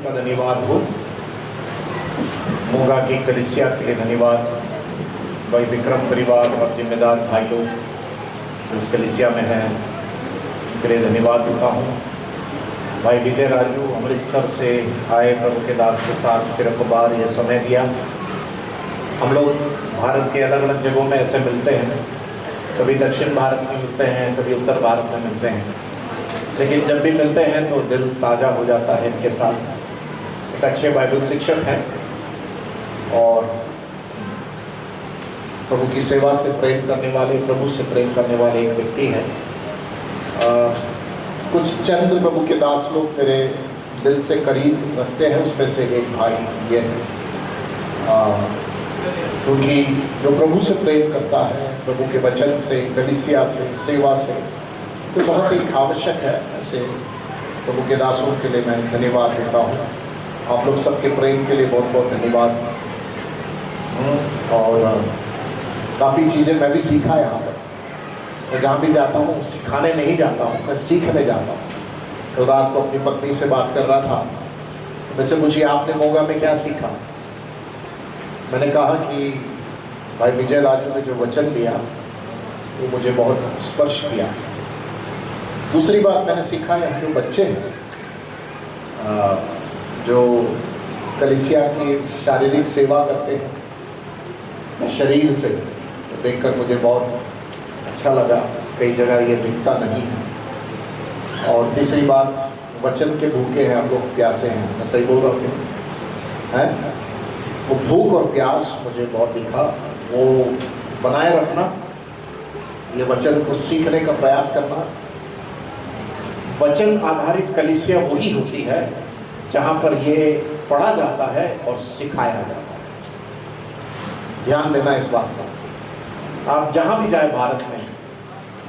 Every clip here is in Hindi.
का धन्यवाद हो, मोगा की कलिसिया के लिए धन्यवाद, भाई विक्रम परिवार और जिम्मेदार भाई लोग जो इस कलिसिया में हैं उनके लिए धन्यवाद देता हूँ। भाई विजय राजू अमृतसर से आए प्रभु के दास के साथ फिर अखबार ये समय दिया। हम लोग भारत के अलग अलग जगहों में ऐसे मिलते हैं, कभी दक्षिण भारत में मिलते हैं, कभी उत्तर भारत में मिलते हैं, लेकिन जब भी मिलते हैं तो दिल ताज़ा हो जाता है। इनके साथ एक अच्छे बाइबल शिक्षक हैं और प्रभु की सेवा से प्रेम करने वाले, प्रभु से प्रेम करने वाले एक व्यक्ति हैं। कुछ चंद प्रभु के दास लोग मेरे दिल से करीब रखते हैं, उसमें से एक भाई ये है, क्योंकि जो प्रभु से प्रेम करता है, प्रभु के वचन से, कलीसिया से, सेवा से, तो बहुत ही आवश्यक है। ऐसे प्रभु के दासों के लिए मैं धन्यवाद देता हूँ। आप लोग सबके प्रेम के लिए बहुत बहुत धन्यवाद। और काफ़ी चीज़ें मैं भी सीखा यहाँ पर। मैं जहाँ भी जाता हूँ सिखाने नहीं जाता हूँ, मैं सीखने जाता हूँ। तो रात को अपनी पत्नी से बात कर रहा था, मुझसे पूछिए आपने मोगा में क्या सीखा। मैंने कहा कि भाई विजय राजू ने जो वचन दिया वो मुझे बहुत स्पर्श किया। दूसरी बात मैंने सीखा है, जो बच्चे हैं जो कलीसिया की शारीरिक सेवा करते हैं शरीर से, तो देखकर मुझे बहुत अच्छा लगा। कई जगह ये दिखता नहीं है। और तीसरी बात, वचन के भूखे हैं हम लोग, प्यासे हैं। मैं सही बोल रहा हूँ हैं? वो भूख और प्यास मुझे बहुत दिखा। वो बनाए रखना, ये वचन को सीखने का प्रयास करना। वचन आधारित कलीसिया वही होती है जहाँ पर ये पढ़ा जाता है और सिखाया जाता है। ध्यान देना इस बात का। आप जहाँ भी जाए भारत में,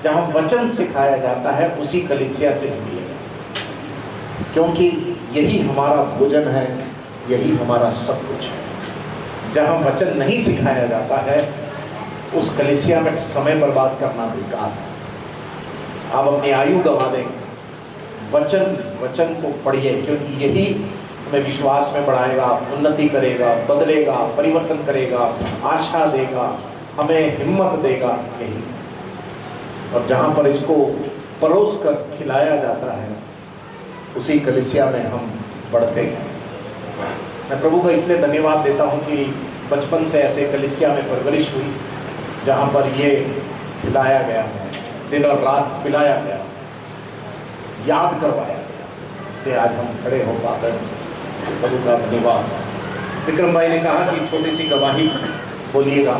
जहाँ वचन सिखाया जाता है उसी कलीसिया से जुड़िएगा, क्योंकि यही हमारा भोजन है, यही हमारा सब कुछ है। जहाँ वचन नहीं सिखाया जाता है उस कलीसिया में समय बर्बाद करना बेकार है। आप अपनी आयु गंवा देंगे। वचन को पढ़िए, क्योंकि यही हमें विश्वास में बढ़ाएगा, उन्नति करेगा, बदलेगा, परिवर्तन करेगा, आशा देगा, हमें हिम्मत देगा। यही, और जहाँ पर इसको परोस कर खिलाया जाता है उसी कलीसिया में हम बढ़ते हैं। मैं प्रभु का इसलिए धन्यवाद देता हूँ कि बचपन से ऐसे कलीसिया में परवरिश हुई जहाँ पर ये खिलाया गया है, दिन और रात पिलाया गया, याद करवाया गया। इसलिए आज हम खड़े हो पाकर प्रभु का धन्यवाद। विक्रम भाई ने कहा कि छोटी सी गवाही बोलिएगा।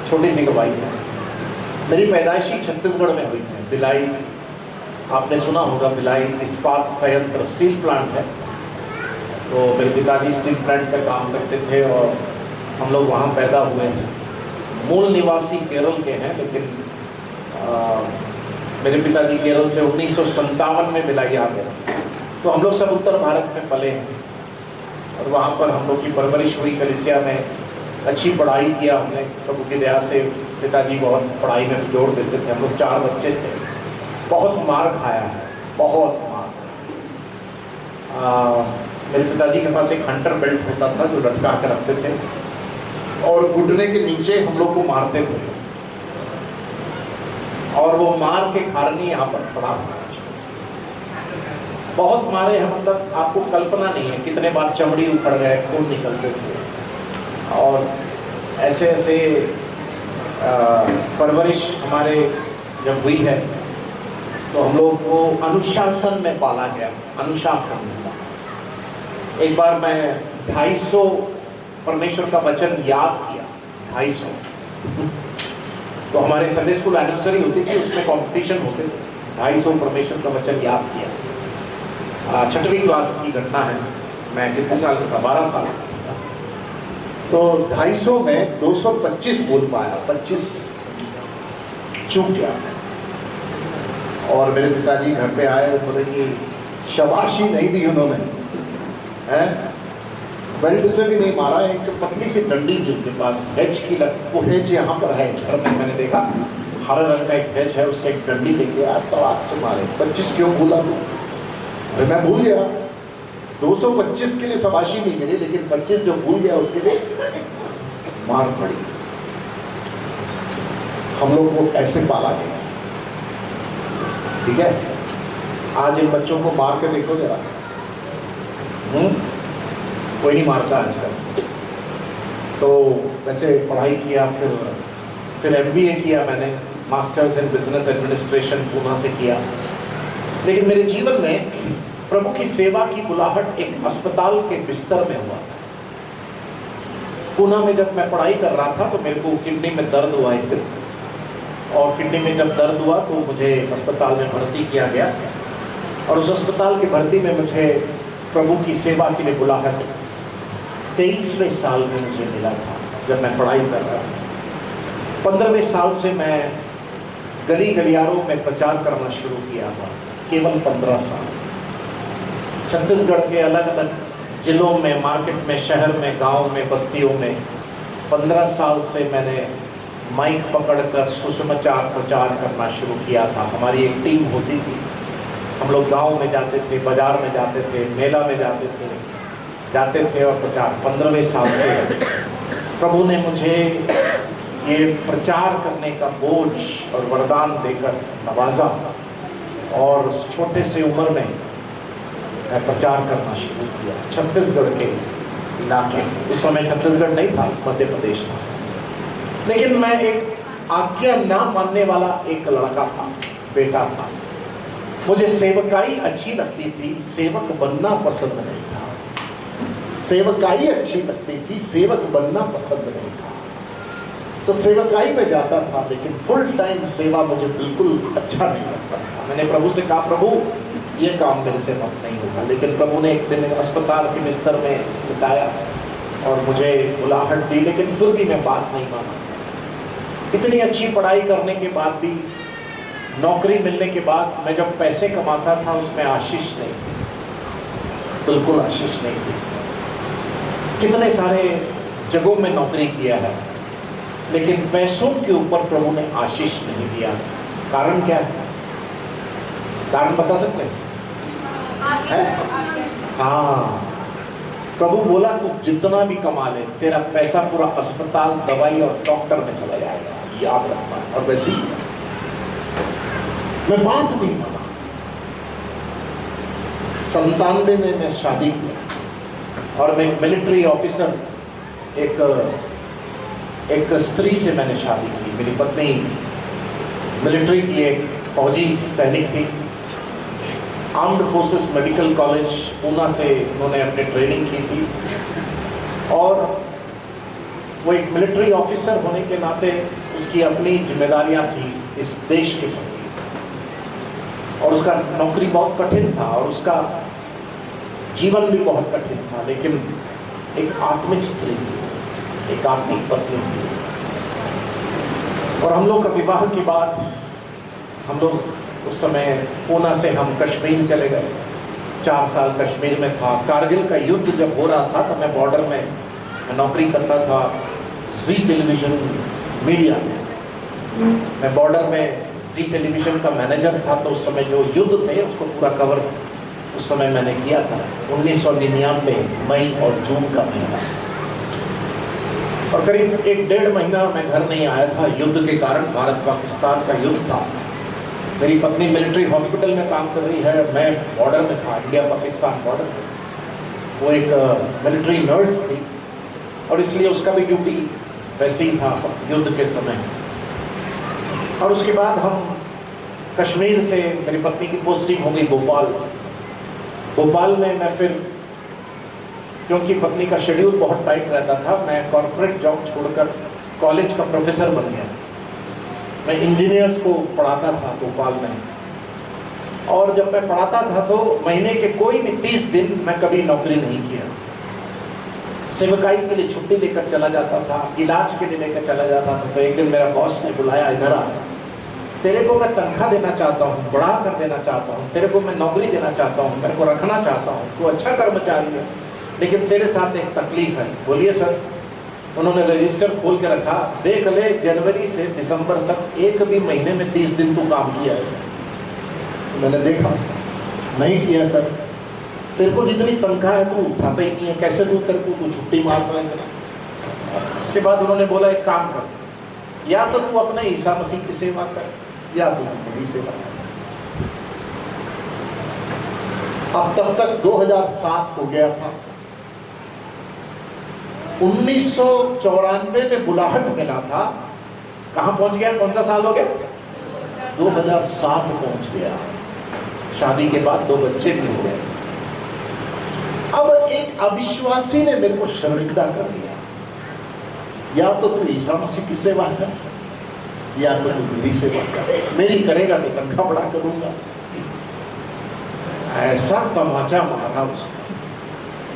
छोटी सी गवाही है। मेरी पैदाइशी छत्तीसगढ़ में हुई है। भिलाई, आपने सुना होगा, भिलाई इस्पात संयंत्र स्टील प्लांट है। तो मेरे पिताजी स्टील प्लांट पर काम करते थे और हम लोग वहाँ पैदा हुए हैं। मूल निवासी केरल के हैं, लेकिन मेरे पिताजी केरल से 1957 में भिलाई आ गए। तो हम लोग सब उत्तर भारत में पले हैं और वहाँ पर हम लोग की परवरिश हुई। कलीसिया में अच्छी पढ़ाई किया हमने, प्रभु की दया से। पिताजी बहुत पढ़ाई में जोर देते थे। हम लोग 4 बच्चे थे। बहुत मार खाया है, बहुत मार। मेरे पिताजी के पास एक हंटर बेल्ट होता था जो लटका कर रखते थे और घुटने के नीचे हम लोग को मारते थे, और वो मार के खारनी यहाँ पर पड़ा हुआ। बहुत मारे हैं, मतलब आपको कल्पना नहीं है कितने बार चमड़ी उखड़ गए, खून निकलते थे। और ऐसे ऐसे परवरिश हमारे जब हुई है तो हम लोग को अनुशासन में पाला गया। अनुशासन में एक बार मैं 250 परमेश्वर का वचन याद किया। 250 तो हमारे संडे स्कूल एनिवर्सरी होती थी, उसमें कंपटीशन होते थे। 250 परमेश्वर का वचन याद किया। 6वीं क्लास की घटना है। मैं कितने साल का था? 12 साल का। तो 250 में 225 बोल पाया, 25 चूक गया। और मेरे पिताजी घर पे आए, बोले कि शाबाशी नहीं दी उन्होंने, हैं? बेल्ट से भी नहीं मारा। एक पतली सी डंडी जिनके पास हेज की वो हेज यहाँ पर है घर में, मैंने देखा हरे रंग का एक हेज है, उसका एक डंडी लेके आया, तड़ाक से मारे। 25 क्यों भूला तू? मैं भूल गया। 225 के लिए शाबाशी नहीं मिली, लेकिन 25 जो भूल गया उसके लिए मार पड़ी। हम लोग को ऐसे पाला गया, ठीक है। आज इन बच्चों को मार के देखो जरा, कोई नहीं मारता आजकल। तो वैसे पढ़ाई किया, फिर MBA किया मैंने, masters in business administration Poona से किया। लेकिन मेरे जीवन में प्रभु की सेवा की बुलाहट एक अस्पताल के बिस्तर में हुआ था। पूना में जब मैं पढ़ाई कर रहा था तो मेरे को किडनी में दर्द हुआ एक दिन, और किडनी में जब दर्द हुआ तो मुझे अस्पताल में भर्ती किया गया, और उस अस्पताल की भर्ती में मुझे प्रभु की सेवा के लिए बुलाहट 23वें साल में मुझे मिला था जब मैं पढ़ाई कर रहा था। 15वें साल से मैं गली गलियारों में प्रचार करना शुरू किया था, केवल 15 साल। छत्तीसगढ़ के अलग अलग जिलों में, मार्केट में, शहर में, गांव में, बस्तियों में 15 साल से मैंने माइक पकड़कर सुसमाचार प्रचार करना शुरू किया था। हमारी एक टीम होती थी, हम लोग गांव में जाते थे, बाजार में जाते थे, मेला में जाते थे और प्रचार। 15वें साल से प्रभु ने मुझे ये प्रचार करने का बोझ और वरदान देकर नवाजा, और उस छोटे से उम्र में मैं प्रचार करना शुरू किया छत्तीसगढ़ के इलाके। उस समय छत्तीसगढ़ नहीं था, मध्य प्रदेश था। लेकिन मैं एक आज्ञा ना मानने वाला एक लड़का था, बेटा था। मुझे सेवकाई अच्छी लगती थी, सेवक बनना पसंद नहीं था। सेवकाई अच्छी लगती थी, सेवक बनना पसंद नहीं था। तो सेवकाई में जाता था, लेकिन फुल टाइम सेवा मुझे बिल्कुल अच्छा नहीं लगता था। मैंने प्रभु से कहा, प्रभु ये काम मेरे से मत नहीं होगा। लेकिन प्रभु ने एक दिन अस्पताल के बिस्तर में बिताया और मुझे बुलाहट दी, लेकिन फिर भी मैं बात नहीं माना। इतनी अच्छी पढ़ाई करने के बाद भी, नौकरी मिलने के बाद, मैं जब पैसे कमाता था उसमें आशीष नहीं थी, बिल्कुल आशीष नहीं थी। कितने सारे जगहों में नौकरी किया है, लेकिन पैसों के ऊपर प्रभु ने आशीष नहीं दिया। कारण क्या है? कारण बता सकते हैं? हाँ, प्रभु बोला तू जितना भी कमा ले, तेरा पैसा पूरा अस्पताल, दवाई और डॉक्टर में चला जाएगा, याद रखना। और वैसे ही मैं बात नहीं माना। 97 में मैं शादी किया, और मैं मिलिट्री ऑफिसर, एक स्त्री से मैंने शादी की। मेरी पत्नी मिलिट्री की एक फौजी सैनिक थी। Armed forces medical college Poona से उन्होंने अपनी ट्रेनिंग की थी, और वो एक मिलिट्री ऑफिसर होने के नाते उसकी अपनी जिम्मेदारियां थी इस देश के प्रति, और उसका नौकरी बहुत कठिन था, और उसका जीवन भी बहुत कठिन था। लेकिन एक आत्मिक स्त्री थी, एक आत्मिक पत्नी थी। और हम लोग का विवाह के बाद, हम लोग उस समय पूना से हम कश्मीर चले गए। 4 साल कश्मीर में था। कारगिल का युद्ध जब हो रहा था तो मैं बॉर्डर में नौकरी करता था, जी टेलीविजन मीडिया में। मैं बॉर्डर में जी टेलीविजन का मैनेजर था, तो उस समय जो युद्ध थे उसको पूरा कवर उस समय मैंने किया था। 1999 मई और जून का महीना, और करीब 1-1.5 महीना मैं घर नहीं आया था युद्ध के कारण। भारत पाकिस्तान का युद्ध था। मेरी पत्नी मिलिट्री हॉस्पिटल में काम कर रही है, मैं बॉर्डर में था, इंडिया पाकिस्तान बॉर्डर। वो एक मिलिट्री नर्स थी, और इसलिए उसका भी ड्यूटी वैसे ही था युद्ध के समय। और उसके बाद हम कश्मीर से, मेरी पत्नी की पोस्टिंग हो गई भोपाल में। मैं फिर, क्योंकि पत्नी का शेड्यूल बहुत टाइट रहता था, मैं कॉर्पोरेट जॉब छोड़कर कॉलेज का प्रोफेसर बन गया। मैं इंजीनियर्स को पढ़ाता था भोपाल में, और जब मैं पढ़ाता था तो महीने के कोई भी 30 दिन मैं कभी नौकरी नहीं किया। सेवकाई के लिए छुट्टी लेकर चला जाता था, इलाज के लिए लेकर चला जाता था। तो एक दिन मेरा बॉस ने बुलाया, इधर आ, तेरे को मैं तनख्वाह देना चाहता हूँ, बढ़ा कर देना चाहता हूँ, तेरे को मैं नौकरी देना चाहता हूँ, मेरे को रखना चाहता हूँ, तू अच्छा कर्मचारी है, लेकिन तेरे साथ एक तकलीफ है। बोलिए सर। उन्होंने रजिस्टर खोल के रखा, देख ले जनवरी से दिसंबर तक एक भी महीने में 30 दिन तू काम किया है। मैंने देखा, नहीं किया सर। तेरे को जितनी तनख्वाह है तू उठाता ही नहीं है, कैसे तू तेरे को तू छुट्टी मारता है इतना। उसके बाद उन्होंने बोला एक काम कर, या तो तू अपने ईसा मसीह की सेवा कर या तू मेरी सेवा कर। अब तब तक 2007 हो गया था। 1994 में बुलाहट मिला था। कहां पहुंच गया? कौन सा साल हो गया? 2007 पहुंच गया। शादी के बाद 2 बच्चे भी हो गए। अब एक अविश्वासी ने मेरे को शर्मिंदा कर दिया, या तो तू ईसा मसीह की सेवा कर या तो तू मेरी सेवा कर। मेरी करेगा तो तनख्वाह बढ़ा करूंगा। ऐसा तमाचा मारा उसने।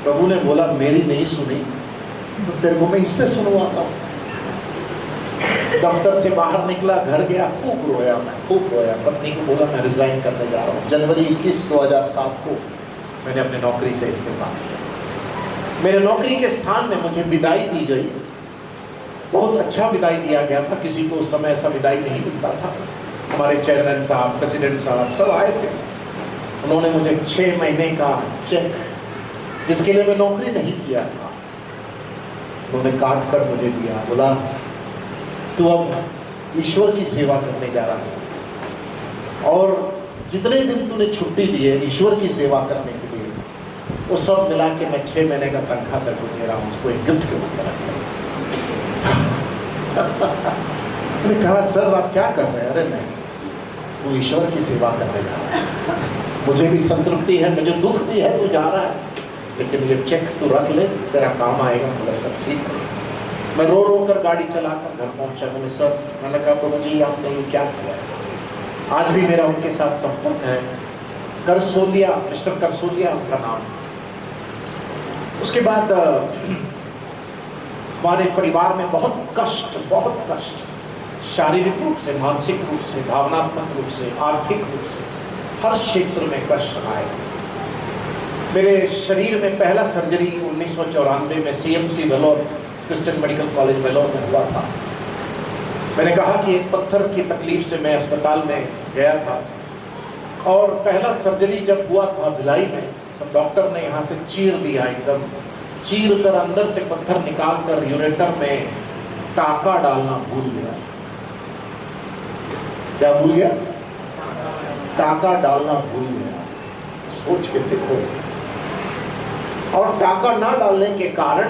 प्रभु ने बोला मेरी नहीं सुनी तो तेरे को मैं इससे सुनवाता हूं। दफ्तर से बाहर निकला, घर गया, खूब रोया, मैं खूब रोया। पत्नी को बोला मैं रिजाइन करने जा रहा हूँ। जनवरी 21, 2007 को मैंने अपनी नौकरी से इस्तीफा दिया। मेरे नौकरी के स्थान में मुझे विदाई दी गई। बहुत अच्छा विदाई दिया गया था। किसी को उस समय ऐसा विदाई नहीं मिलता था। हमारे चेयरमैन साहब, प्रेसिडेंट साहब सब आए थे। उन्होंने मुझे 6 महीने का चेक, जिसके लिए मैं नौकरी नहीं किया था, उन्होंने काट कर मुझे दिया। बोला तू अब ईश्वर की सेवा करने जा रहा है और जितने दिन तूने छुट्टी ली है ईश्वर की सेवा करने के लिए, वो सब मिला के मैं 6 महीने का तनख्वाह तेरे को दे रहा हूँ, इसको एक गिफ्ट के रूप में रख ले। मैंने कहा सर आप क्या कर रहे हैं? अरे नहीं, तू ईश्वर की सेवा करने जा रहा है। मुझे भी संतृप्ति है, मुझे दुख भी है, तू जा रहा है, लेकिन ये चेक तू रख ले, तेरा काम आएगा। बोला सर ठीक है। मैं रो रो कर गाड़ी चलाकर घर पहुंचा। मैंने सर, मैंने कहा प्रभु जी आपने ये क्या किया है? आज भी मेरा उनके साथ संपर्क है। करसोलिया, मिस्टर करसोलिया उसका नाम। उसके बाद हमारे परिवार में बहुत कष्ट, शारीरिक रूप से, मानसिक रूप से, भावनात्मक रूप से, आर्थिक रूप से, हर क्षेत्र में कष्ट आए। मेरे शरीर में पहला सर्जरी 1994 में CMC Vellore, Christian medical college Vellore में हुआ था। मैंने कहा कि एक पत्थर की तकलीफ से मैं अस्पताल में गया था और पहला सर्जरी जब हुआ था भिलाई में, तो डॉक्टर ने यहाँ से चीर दिया, एकदम चीर कर अंदर से पत्थर निकाल कर यूरेटर में टाका डालना भूल गया। क्या भूल गया? टाका डालना भूल गया। सोच के देखो। और टाका ना डालने के कारण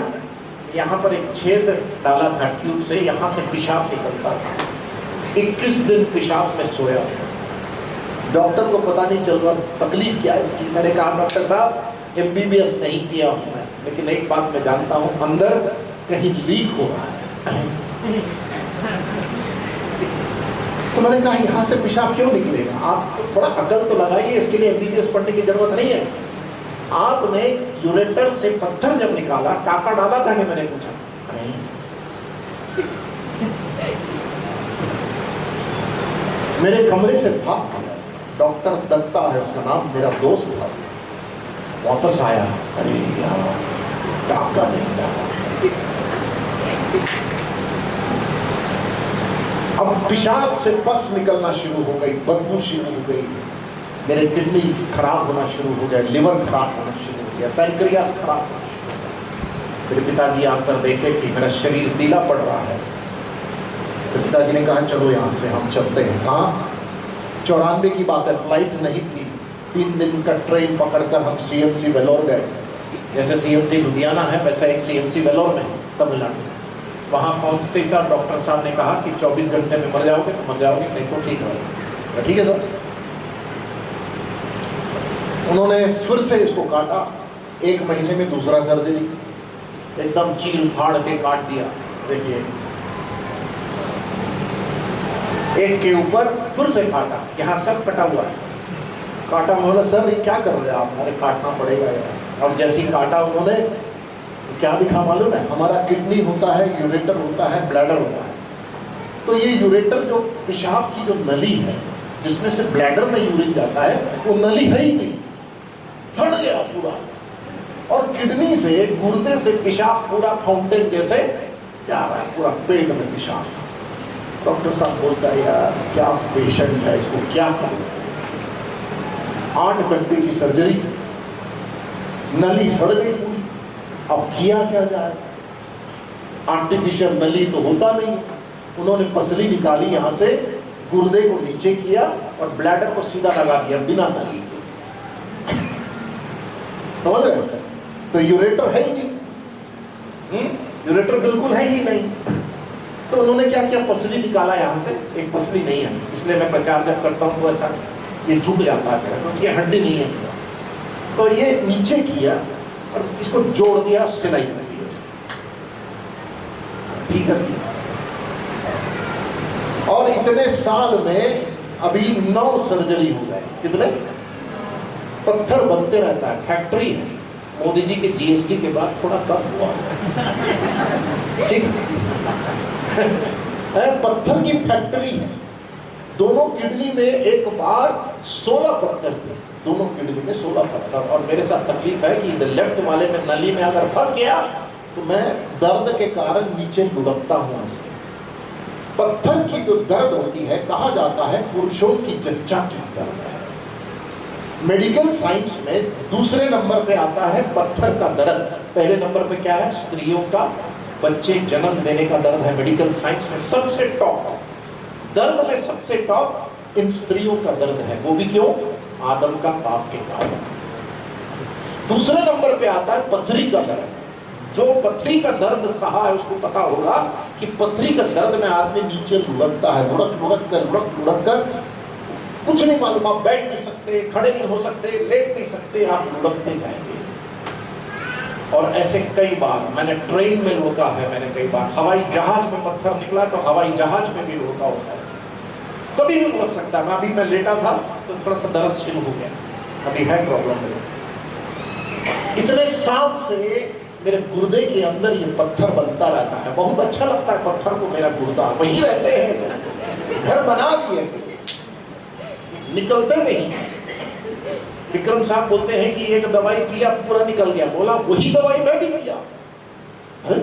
यहाँ पर एक छेद डाला था ट्यूब से, यहाँ से पेशाब निकलता था। 21 दिन पेशाब में सोया। डॉक्टर को पता नहीं चल रहा तकलीफ क्या है इसकी। मैंने कहा डॉक्टर साहब MBBS नहीं किया हूँ मैं, लेकिन एक बात मैं जानता हूँ, अंदर कहीं लीक हो रहा है। तो मैंने कहा यहाँ से पेशाब क्यों निकलेगा? आप थोड़ा अकल तो लगाइए, इसके लिए MBBS पढ़ने की जरूरत नहीं है। आपने यूरेटर से पत्थर जब निकाला, टाका डाला था कि? मैंने पूछा नहीं। मेरे कमरे से भाग गया। डॉक्टर दत्ता है उसका नाम, मेरा दोस्त था। वापस आया, अरे यार टाका नहीं डाला। अब पेशाब से पस निकलना शुरू हो गई, बदबू शुरू हो गई, मेरे किडनी खराब होना शुरू हो गया, लिवर खराब होना शुरू हो गया, पैनक्रियास खराब होना शुरू हो गया। मेरे पिताजी आकर देखे कि मेरा शरीर पीला पड़ रहा है। तो पिताजी ने कहा चलो यहाँ से हम चलते हैं। कहाँ? 94 की बात है, फ्लाइट नहीं थी। 3 दिन का ट्रेन पकड़कर हम CMC वेलोर गए। जैसे CMC लुधियाना है वैसा एक CMC वेलोर में, तमिलनाडु। वहाँ पहुँचते ही साहब डॉक्टर साहब ने कहा कि 24 घंटे में मर जाओगे तो मर जाओगे, नहीं तो ठीक है। ठीक है सर। उन्होंने फिर से इसको काटा। 1 महीने में दूसरा सर्जरी, एकदम चीर फाड़ के काट दिया। देखिए एक के ऊपर फिर से काटा, यहाँ सब कटा हुआ है। काटा, बोला सर ये क्या कर रहे हैं आप? अरे काटना पड़ेगा यार। अब जैसे ही काटा उन्होंने, क्या दिखा मालूम है? हमारा किडनी होता है, यूरेटर होता है, ब्लैडर होता है। तो ये यूरेटर जो पेशाब की जो नली है जिसमें से ब्लैडर में यूरिन जाता है, वो नली है ही नहीं, सड़ गया पूरा। और किडनी से, गुर्दे से पेशाब पूरा फाउंटेन जैसे जा रहा है, पूरा पेट में पेशाब। डॉक्टर साहब बोलता है यार क्या पेशेंट है, इसको क्या करूं? 8 घंटे की सर्जरी थी। नली सड़ गई पूरी। अब किया क्या जाए, आर्टिफिशियल नली तो होता नहीं। उन्होंने पसली निकाली, यहां से गुर्दे को नीचे किया और ब्लैडर को सीधा लगा दिया बिना नली के। समझ रहे हैं? तो यूरेटर है ही नहीं, यूरेटर बिल्कुल है ही नहीं। तो उन्होंने क्या किया, पसली निकाला यहां से। एक पसली नहीं है, इसलिए मैं प्रचार जब करता हूं तो ऐसा ये झुक जाता है क्योंकि ये हड्डी नहीं है। तो ये नीचे किया और इसको जोड़ दिया, सिलाई कर दी उसकी। ठीक है। और इतने साल में अभी 9 सर्जरी हो गए। कितने? पत्थर बनते रहता है, फैक्ट्री है। मोदी जी के जीएसटी के बाद थोड़ा कम हुआ। ठीक है, पत्थर की फैक्ट्री है। दोनों किडनी में एक बार 16 पत्थर थे, दोनों किडनी में 16 पत्थर। और मेरे साथ तकलीफ है कि लेफ्ट वाले में नली में अगर फंस गया तो मैं दर्द के कारण नीचे लुढ़कता हूं। ऐसे पत्थर की जो दर्द होती है, कहा जाता है पुरुषों की जच्चा की दर्द है। मेडिकल साइंस में दूसरे नंबर पे आता है पत्थर का दर्द। पहले नंबर पे क्या है? स्त्रियों का बच्चे जन्म देने का दर्द है। मेडिकल साइंस में सबसे टॉप दर्द में सबसे टॉप इन स्त्रियों का दर्द है। वो भी क्यों? आदम का पाप के कारण। दूसरे नंबर पे आता है पथरी का दर्द। जो पथरी का दर्द सहा है उसको पता होगा कि पथरी का दर्द में आदमी नीचे लुढ़कता है, लुढ़क कर कुछ नहीं मालूम, आप बैठ नहीं सकते, खड़े नहीं हो सकते, लेट नहीं सकते, आप लुढ़कते जाएंगे। और ऐसे कई बार मैंने ट्रेन में लुढ़का है, मैंने कई बार हवाई जहाज में पत्थर निकला तो हवाई जहाज में भी लुढ़का होता है। कभी भी लुढ़क सकता है। अभी मैं लेटा था तो थोड़ा सा दर्द शुरू हो गया, अभी है प्रॉब्लम मेरे। इतने साल से मेरे गुर्दे के अंदर ये पत्थर बनता रहता है। बहुत अच्छा लगता है पत्थर को, मेरा गुर्दा वहीं रहते हैं, घर बना दिए, निकलते नहीं। विक्रम साहब बोलते हैं कि एक दवाई पिया पूरा निकल गया। बोला वही दवाई मैं भी पिया। अरे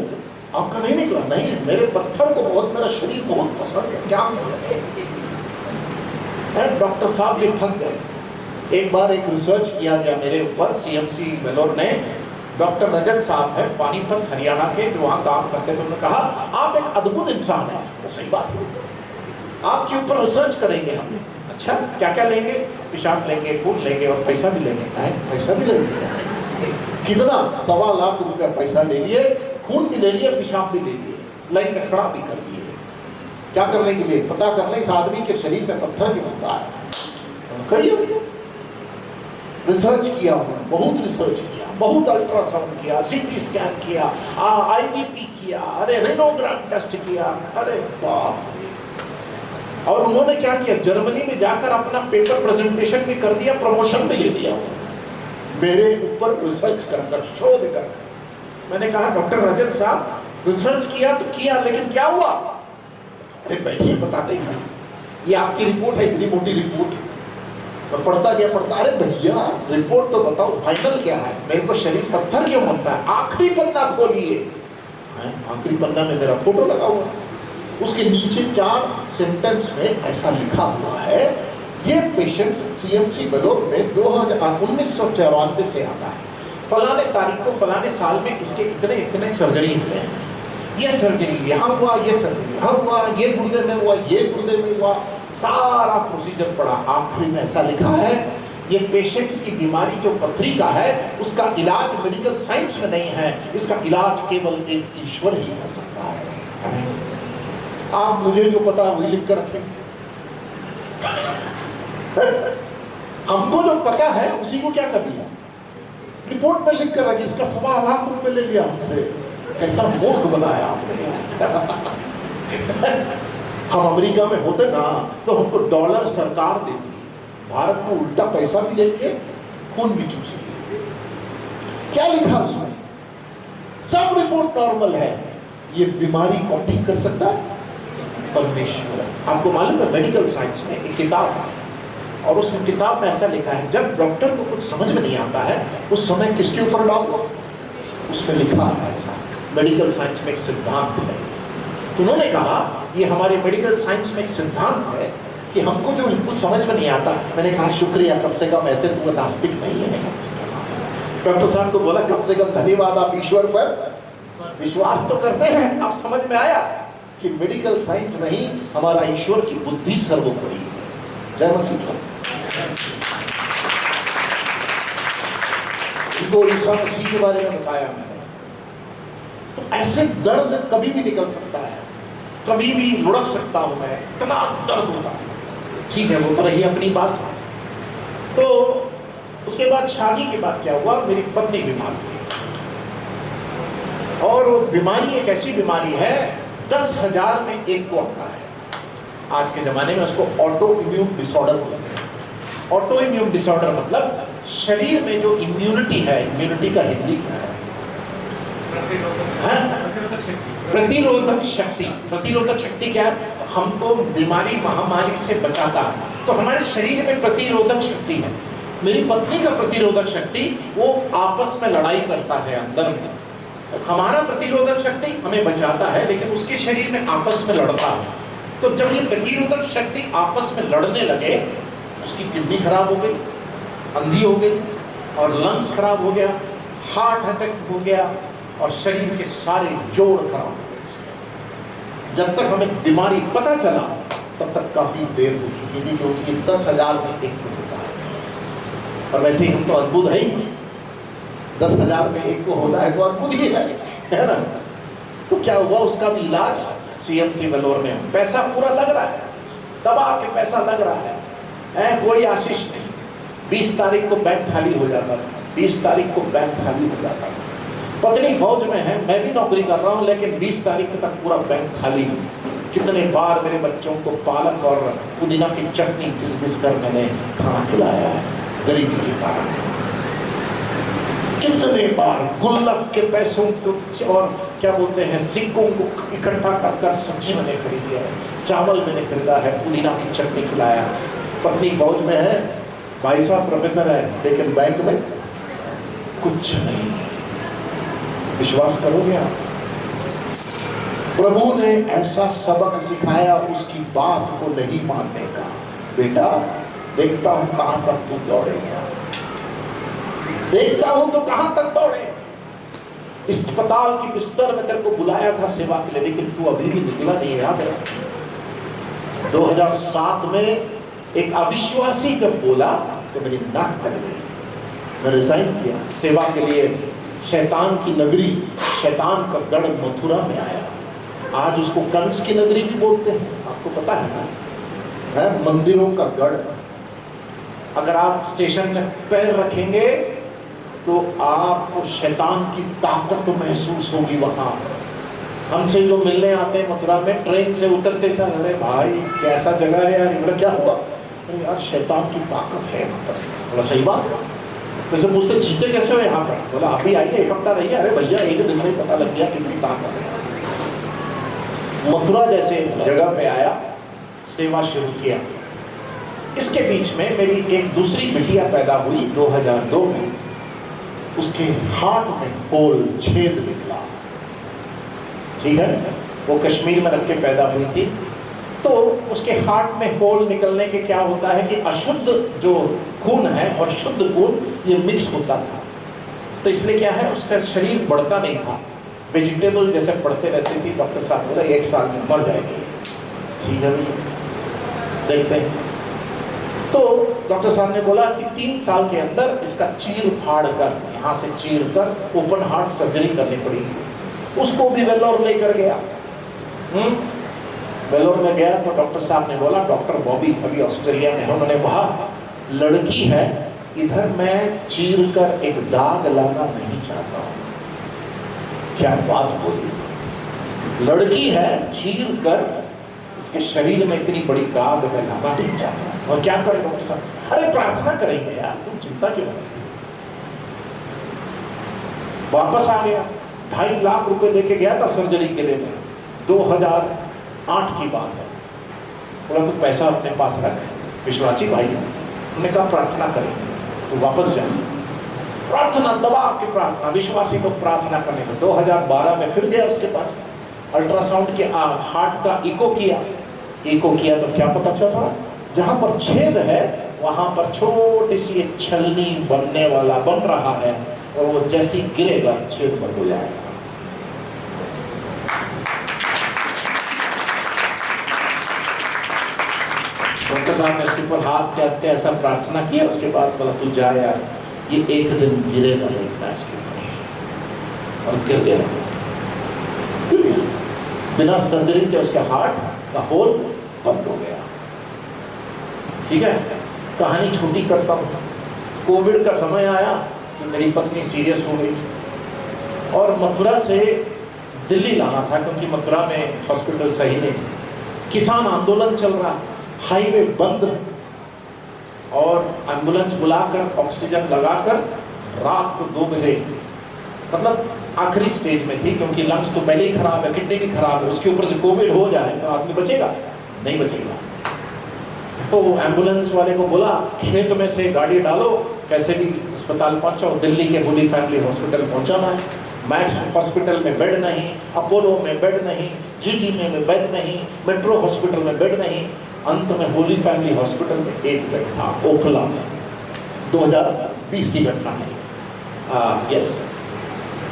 आपका नहीं निकला? नहीं, मेरे पत्थर को बहुत, मेरा शरीर बहुत पसंद है। क्या डॉक्टर साहब भी थक गए। एक बार एक रिसर्च किया गया मेरे ऊपर, सीएमसी वेलोर ने। डॉक्टर रजत साहब है पानीपत हरियाणा के, जो वहां काम करते थे। उन्होंने कहा आप एक अद्भुत इंसान है। तो सही बात है, आपके ऊपर रिसर्च करेंगे हम। अच्छा, क्या क्या लेंगे? पेशाब लेंगे, खून लेंगे और पैसा भी लेंगे। पैसा भी लेंगे? कितना? 1.25 लाख रुपया पैसा ले लिए, खून भी ले लिए, पेशाब भी ले लिए, लाइन में खड़ा भी कर दिए। क्या करने के लिए? पता करने इस आदमी के शरीर में पत्थर भी होता है। करिए। रिसर्च किया उन्होंने, बहुत रिसर्च किया, बहुत अल्ट्रासाउंड किया, सीटी स्कैन किया, आईवीपी किया, अरे रेनोग्राम टेस्ट किया। अरे बाप। और उन्होंने क्या किया? जर्मनी में जाकर अपना पेपर प्रेजेंटेशन भी कर दिया, प्रमोशन भी ले दिया मेरे ऊपर रिसर्च कर, शोध कर। मैंने कहा डॉक्टर रजत साहब रिसर्च किया तो किया, लेकिन क्या हुआ? अरे बैठिए बताते हैं। ये आपकी रिपोर्ट है, इतनी मोटी रिपोर्ट। मैं पढ़ता गया। अरे भैया रिपोर्ट तो बताओ, फाइनल क्या है? मेरे को शरीर पत्थर क्यों बनता है? आखिरी पन्ना खोलिए। आखिरी पन्ना में मेरा फोटो लगा हुआ, उसके नीचे 4 सेंटेंस में ऐसा लिखा हुआ है, ये पेशेंट सीएमसी वेलोर में 1994 से आता है, फलाने तारीख को फलाने साल में इसके इतने इतने सर्जरी हुए हैं। ये सर्जरी यहाँ हुआ, ये सर्जरी यहाँ हुआ, ये गुर्दे में हुआ, ये गुर्दे में हुआ, सारा प्रोसीजर पड़ा। आखिरी में ऐसा लिखा है, ये पेशेंट की बीमारी जो पथरी का है उसका इलाज मेडिकल साइंस में नहीं है, इसका इलाज केवल एक ईश्वर ही कर सकता है। आप मुझे जो पता है वही लिख कर रखें। हमको जो पता है उसी को क्या कर दिया? रिपोर्ट में लिख कर रखी। इसका 1.25 लाख रुपए ले लिया हमसे। कैसा मूर्ख बनाया आपने। हम अमेरिका में होते ना तो हमको डॉलर सरकार देती, भारत में उल्टा पैसा भी ले लिए, खून भी चूस लिए। क्या लिखा उसमें? सब रिपोर्ट नॉर्मल है। ये बीमारी कौन ठीक कर सकता है? परमेश्वर। आपको मालूम है मेडिकल साइंस में एक किताब है और उस किताब में ऐसा लिखा है, जब डॉक्टर को कुछ समझ में नहीं आता है उस समय किसके ऊपर डालो? उसमें लिखा है ऐसा। मेडिकल साइंस में एक सिद्धांत है। तो उन्होंने कहा ये हमारे मेडिकल साइंस में एक सिद्धांत है कि हमको जो कुछ समझ में नहीं आता। मैंने कहा शुक्रिया, कम से कम ऐसे तो नास्तिक नहीं है। डॉक्टर साहब को बोला कम से कम धन्यवाद, आप ईश्वर पर विश्वास तो करते हैं। अब समझ में आया कि मेडिकल साइंस नहीं, हमारा ईश्वर की बुद्धि सर्वोपरि है। जय मसीह। इनको ईसा मसीह के बारे में बताया मैंने। तो ऐसे दर्द कभी भी निकल सकता है, कभी भी लुढ़क सकता हूं मैं, इतना दर्द होता है। ठीक है, वो तो रही अपनी बात। तो उसके बाद शादी के बाद क्या हुआ, मेरी पत्नी बीमार हुई। और वो बीमारी एक ऐसी बीमारी है 10,000 में एक को आता है। आज के जमाने में उसको ऑटो इम्यून डिसऑर्डर बोलते हैं। ऑटो इम्यून डिसऑर्डर मतलब शरीर में जो इम्यूनिटी है, इम्यूनिटी का हिंदी क्या है? प्रतिरोधक शक्ति। प्रतिरोधक शक्ति क्या है? हमको बीमारी महामारी से बचाता है। तो हमारे शरीर में प्रतिरोधक शक्ति है। मेरी पत्नी का प्रतिरोधक शक्ति वो आपस में लड़ाई करता है अंदर में। हमारा प्रतिरोधक शक्ति हमें बचाता है, लेकिन उसके शरीर में आपस में लड़ता है। तो जब ये प्रतिरोधक शक्ति आपस में लड़ने लगे, उसकी किडनी खराब हो गई, अंधी हो गई, और लंग्स खराब हो गया, हार्ट अटैक हो गया, और शरीर के सारे जोड़ खराब हो गए। जब तक हमें बीमारी पता चला तब तक काफी देर हो चुकी थी, क्योंकि 10,000 में एक को होता है। और वैसे ही हम तो अद्भुत है ही, 10,000 में एक को होता है तो अद्भुत ही है ना। तो क्या हुआ, उसका भी इलाज CMC वेलोर में। पैसा पूरा लग रहा है, दबा के पैसा लग रहा है, कोई आशीष नहीं। 20 तारीख को बैंक खाली हो जाता था, 20 तारीख को बैंक खाली हो जाता था। पत्नी फौज में है, मैं भी नौकरी कर रहा हूँ, लेकिन 20 तारीख तक पूरा बैंक खाली है। कितने बार मेरे बच्चों को पालक और पुदीना की चटनी घिस घिस कर मैंने खाना खिलाया है गरीबी के कारण। कितने बार गुल्लक के पैसों को और क्या बोलते हैं सिक्कों को इकट्ठा कर कर सब्जी मैंने खरीदी है, चावल मैंने खरीदा है, पुदीना की चटनी खिलाया। पत्नी फौज में है, भाई साहब प्रोफेसर है, लेकिन बैंक में कुछ नहीं। विश्वास करोगे आप? प्रभु ने ऐसा सबक सिखाया उसकी बात को नहीं मानने का। बेटा देखता हूं कहां तक तू दौड़ेगा, देखता हूं तो कहां तक दौड़े। अस्पताल की बिस्तर में तेरे को बुलाया था सेवा के लिए, लेकिन तू अभी भी निकला नहीं। याद है 2007 में एक अविश्वासी जब बोला तो मेरी नाक कट गई। मैं रिजाइन किया सेवा के लिए। शैतान की नगरी, शैतान का गढ़ मथुरा में आया। आज उसको कंस की नगरी भी बोलते हैं, आपको पता है ना, है मंदिरों का गढ़। अगर आप स्टेशन में पैर रखेंगे तो आपको शैतान की ताकत महसूस होगी। वहां हमसे जो मिलने आते हैं मथुरा में, ट्रेन से उतरते साथ, अरे भाई कैसा जगह है यार, इधर क्या हुआ? अरे यार शैतान की ताकत है। बोला सही बात। वैसे पूछते जीते कैसे हो यहाँ पर? बोला आप ही आइए, एक हफ्ता रहिए। अरे भैया एक दिन में पता लग गया कितनी ताकत है। मथुरा जैसे जगह पे आया, सेवा शुरू किया। इसके बीच में मेरी एक दूसरी बिटिया पैदा हुई 2002 में। उसके हार्ट में होल, छेद निकला। ठीक है, वो कश्मीर में रख के पैदा हुई थी। तो उसके हार्ट में होल निकलने के क्या होता है कि अशुद्ध जो खून है और शुद्ध खून ये मिक्स होता था। तो इसलिए क्या है, उसका शरीर बढ़ता नहीं था, वेजिटेबल जैसे बढ़ते रहती थी। डॉक्टर साहब बोला 1 साल में मर जाएगी। ठीक है भैया, देखते हैं। तो डॉक्टर साहब ने बोला कि 3 साल के अंदर इसका चीर फाड़ कर, यहाँ से चीर कर ओपन हार्ट सर्जरी करनी पड़ेगी। उसको भी वेलोर लेकर गया। वेलोर में गया तो डॉक्टर साहब ने बोला, डॉक्टर बॉबी अभी ऑस्ट्रेलिया में है, उन्होंने कहा लड़की है, इधर मैं चीर कर एक दाग लाना नहीं चाहता हूं। क्या बात बोली, लड़की है, चीर कर इसके शरीर में इतनी बड़ी दाग मैं लाना नहीं चाहता। और क्या करें डॉक्टर साहब? अरे प्रार्थना करेंगे यार, तुम चिंता क्यों करते? वापस आ गया, 2.5 लाख रुपए लेके गया था सर्जरी के लिए। 2008 की बात है। बोला तो पैसा अपने पास रख, विश्वासी भाई। उन्होंने कहा प्रार्थना करेंगे, तो वापस जाए। प्रार्थना, दबा के प्रार्थना, विश्वासी को प्रार्थना करने को। 2012 में फिर गया उसके पास, अल्ट्रासाउंड के हार्ट का इको किया तो क्या पता चल रहा, जहां पर छेद है वहां पर छोटी सी एक छलनी बन रहा है। और वो जैसी गिरेगा छेद बंद हो जाएगा। डॉक्टर साहब ने उसके ऊपर हाथ करके ऐसा प्रार्थना किया, उसके बाद बोला तू जा यार, ये एक दिन गिरेगा देखना इसके ऊपर। और गिर गया, बिना सर्जरी के उसके हार्ट का होल बंद हो गया। ठीक है, कहानी छोटी करता हूँ। कोविड का समय आया तो मेरी पत्नी सीरियस हो गई और मथुरा से दिल्ली लाना था, क्योंकि मथुरा में हॉस्पिटल सही नहीं, किसान आंदोलन चल रहा, हाईवे बंद, और एम्बुलेंस बुलाकर ऑक्सीजन लगाकर रात को 2 बजे, मतलब आखिरी स्टेज में थी, क्योंकि लंग्स तो पहले ही खराब है, किडनी भी खराब है, उसके ऊपर से कोविड हो जाए तो आदमी बचेगा नहीं बचेगा। तो एम्बुलेंस वाले को बोला खेत में से गाड़ी डालो, कैसे भी अस्पताल पहुंचाओ, दिल्ली के होली फैमिली हॉस्पिटल पहुंचाना है। मैक्स हॉस्पिटल में बेड नहीं, अपोलो में बेड नहीं, जीटी में बेड नहीं, मेट्रो हॉस्पिटल में बेड नहीं। अंत में होली फैमिली हॉस्पिटल में एक बेड था, ओखला में। 2020 की घटना है। यस,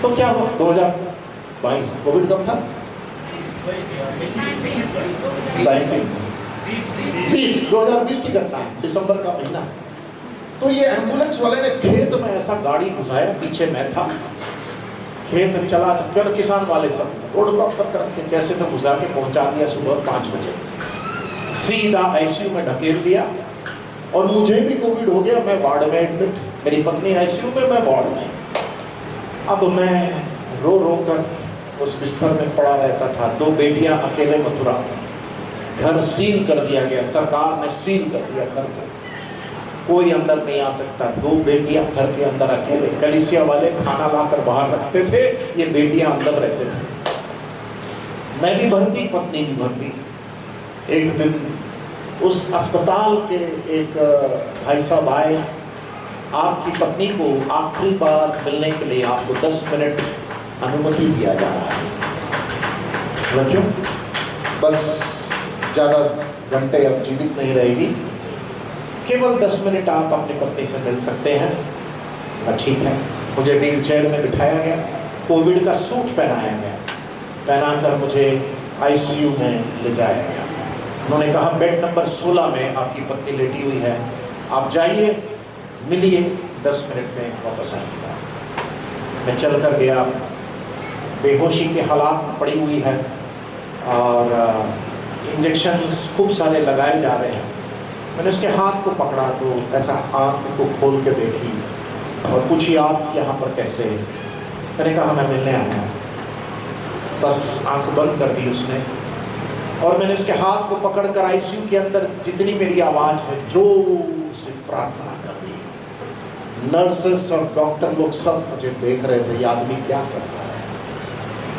तो क्या हुआ 2022 कोविड कब था? 2020 की घटना है, दिसंबर का महीना। तो ये एम्बुलेंस वाले ने खेत में ऐसा गाड़ी घुसाया, पीछे मैं था, खेत चला चल, किसान वाले सब रोड ब्लॉक कर रखे, कैसे तो घुसा के पहुंचा दिया सुबह 5 बजे, सीधा आईसीयू में ढकेल दिया। और मुझे भी कोविड हो गया, मैं वार्ड में एडमिट, मेरी पत्नी आईसीयू में, मैं वार्ड में। अब मैं रो रो कर उस बिस्तर में पड़ा रहता था। 2 बेटियां अकेले मथुरा, घर सील कर दिया गया, सरकार ने सील कर दिया घर को, कोई अंदर नहीं आ सकता। 2 बेटियां घर के अंदर अकेले, कलीसिया वाले खाना लाकर बाहर रखते थे, ये बेटियां अंदर रहते थे। मैं भी भर्ती, पत्नी भी भर्ती। एक दिन उस अस्पताल के एक भाई साहब आए, आपकी पत्नी को आखिरी बार मिलने के लिए आपको 10 मिनट अनुमति दिया जा रहा है। क्यों? बस ज़्यादा घंटे अब जीवित नहीं रहेगी, केवल 10 मिनट आप अपनी पत्नी से मिल सकते हैं। ठीक है, मुझे व्हील चेयर में बिठाया गया, कोविड का सूट पहनाया गया, पहनाकर मुझे आईसीयू में ले जाया गया। उन्होंने कहा बेड नंबर 16 में आपकी पत्नी लेटी हुई है, आप जाइए, मिलिए, 10 मिनट में वापस आइएगा। मैं चल कर गया, बेहोशी के हालात में पड़ी हुई है और इंजेक्शंस खूब सारे लगाए जा रहे हैं। मैंने उसके हाथ को पकड़ा तो ऐसा आँख को खोल के देखी और पूछी आप यहाँ पर कैसे? मैंने कहा मैं मिलने आया। बस आँख बंद कर दी उसने और मैंने उसके हाथ को पकड़कर आईसीयू के अंदर जितनी मेरी आवाज़ है जोर से प्रार्थना कर दी। नर्सेस और डॉक्टर लोग सब मुझे देख रहे थे, ये आदमी क्या कर रहा है।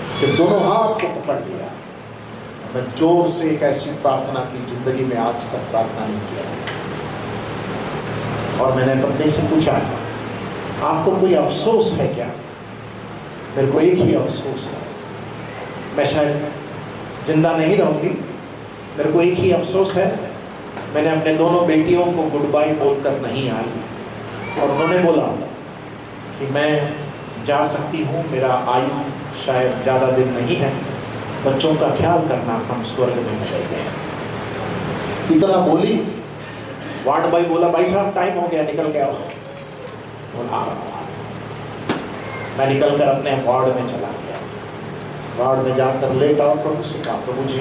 उसके दोनों हाथ को पकड़ लिया, मैं जोर से एक ऐसी प्रार्थना की जिंदगी में आज तक प्रार्थना नहीं किया। और मैंने पत्नी से पूछा आपको कोई अफसोस है क्या? मेरे को एक ही अफसोस है, मैं शायद जिंदा नहीं रहूंगी। मेरे को एक ही अफसोस है, मैंने अपने दोनों बेटियों को गुड बाय बोलकर नहीं आई। और उन्होंने बोला कि मैं जा सकती हूँ, मेरा आयु शायद ज़्यादा दिन नहीं है, बच्चों का ख्याल करना, हम स्वर्ग में मिलेंगे। इतना बोली, वार्ड बॉय बोला भाई साहब टाइम हो गया, निकल गया। बोला मैं निकल कर अपने वार्ड में चला गया। वार्ड में जाकर लेट आओ, प्रभु से कहा प्रभु जी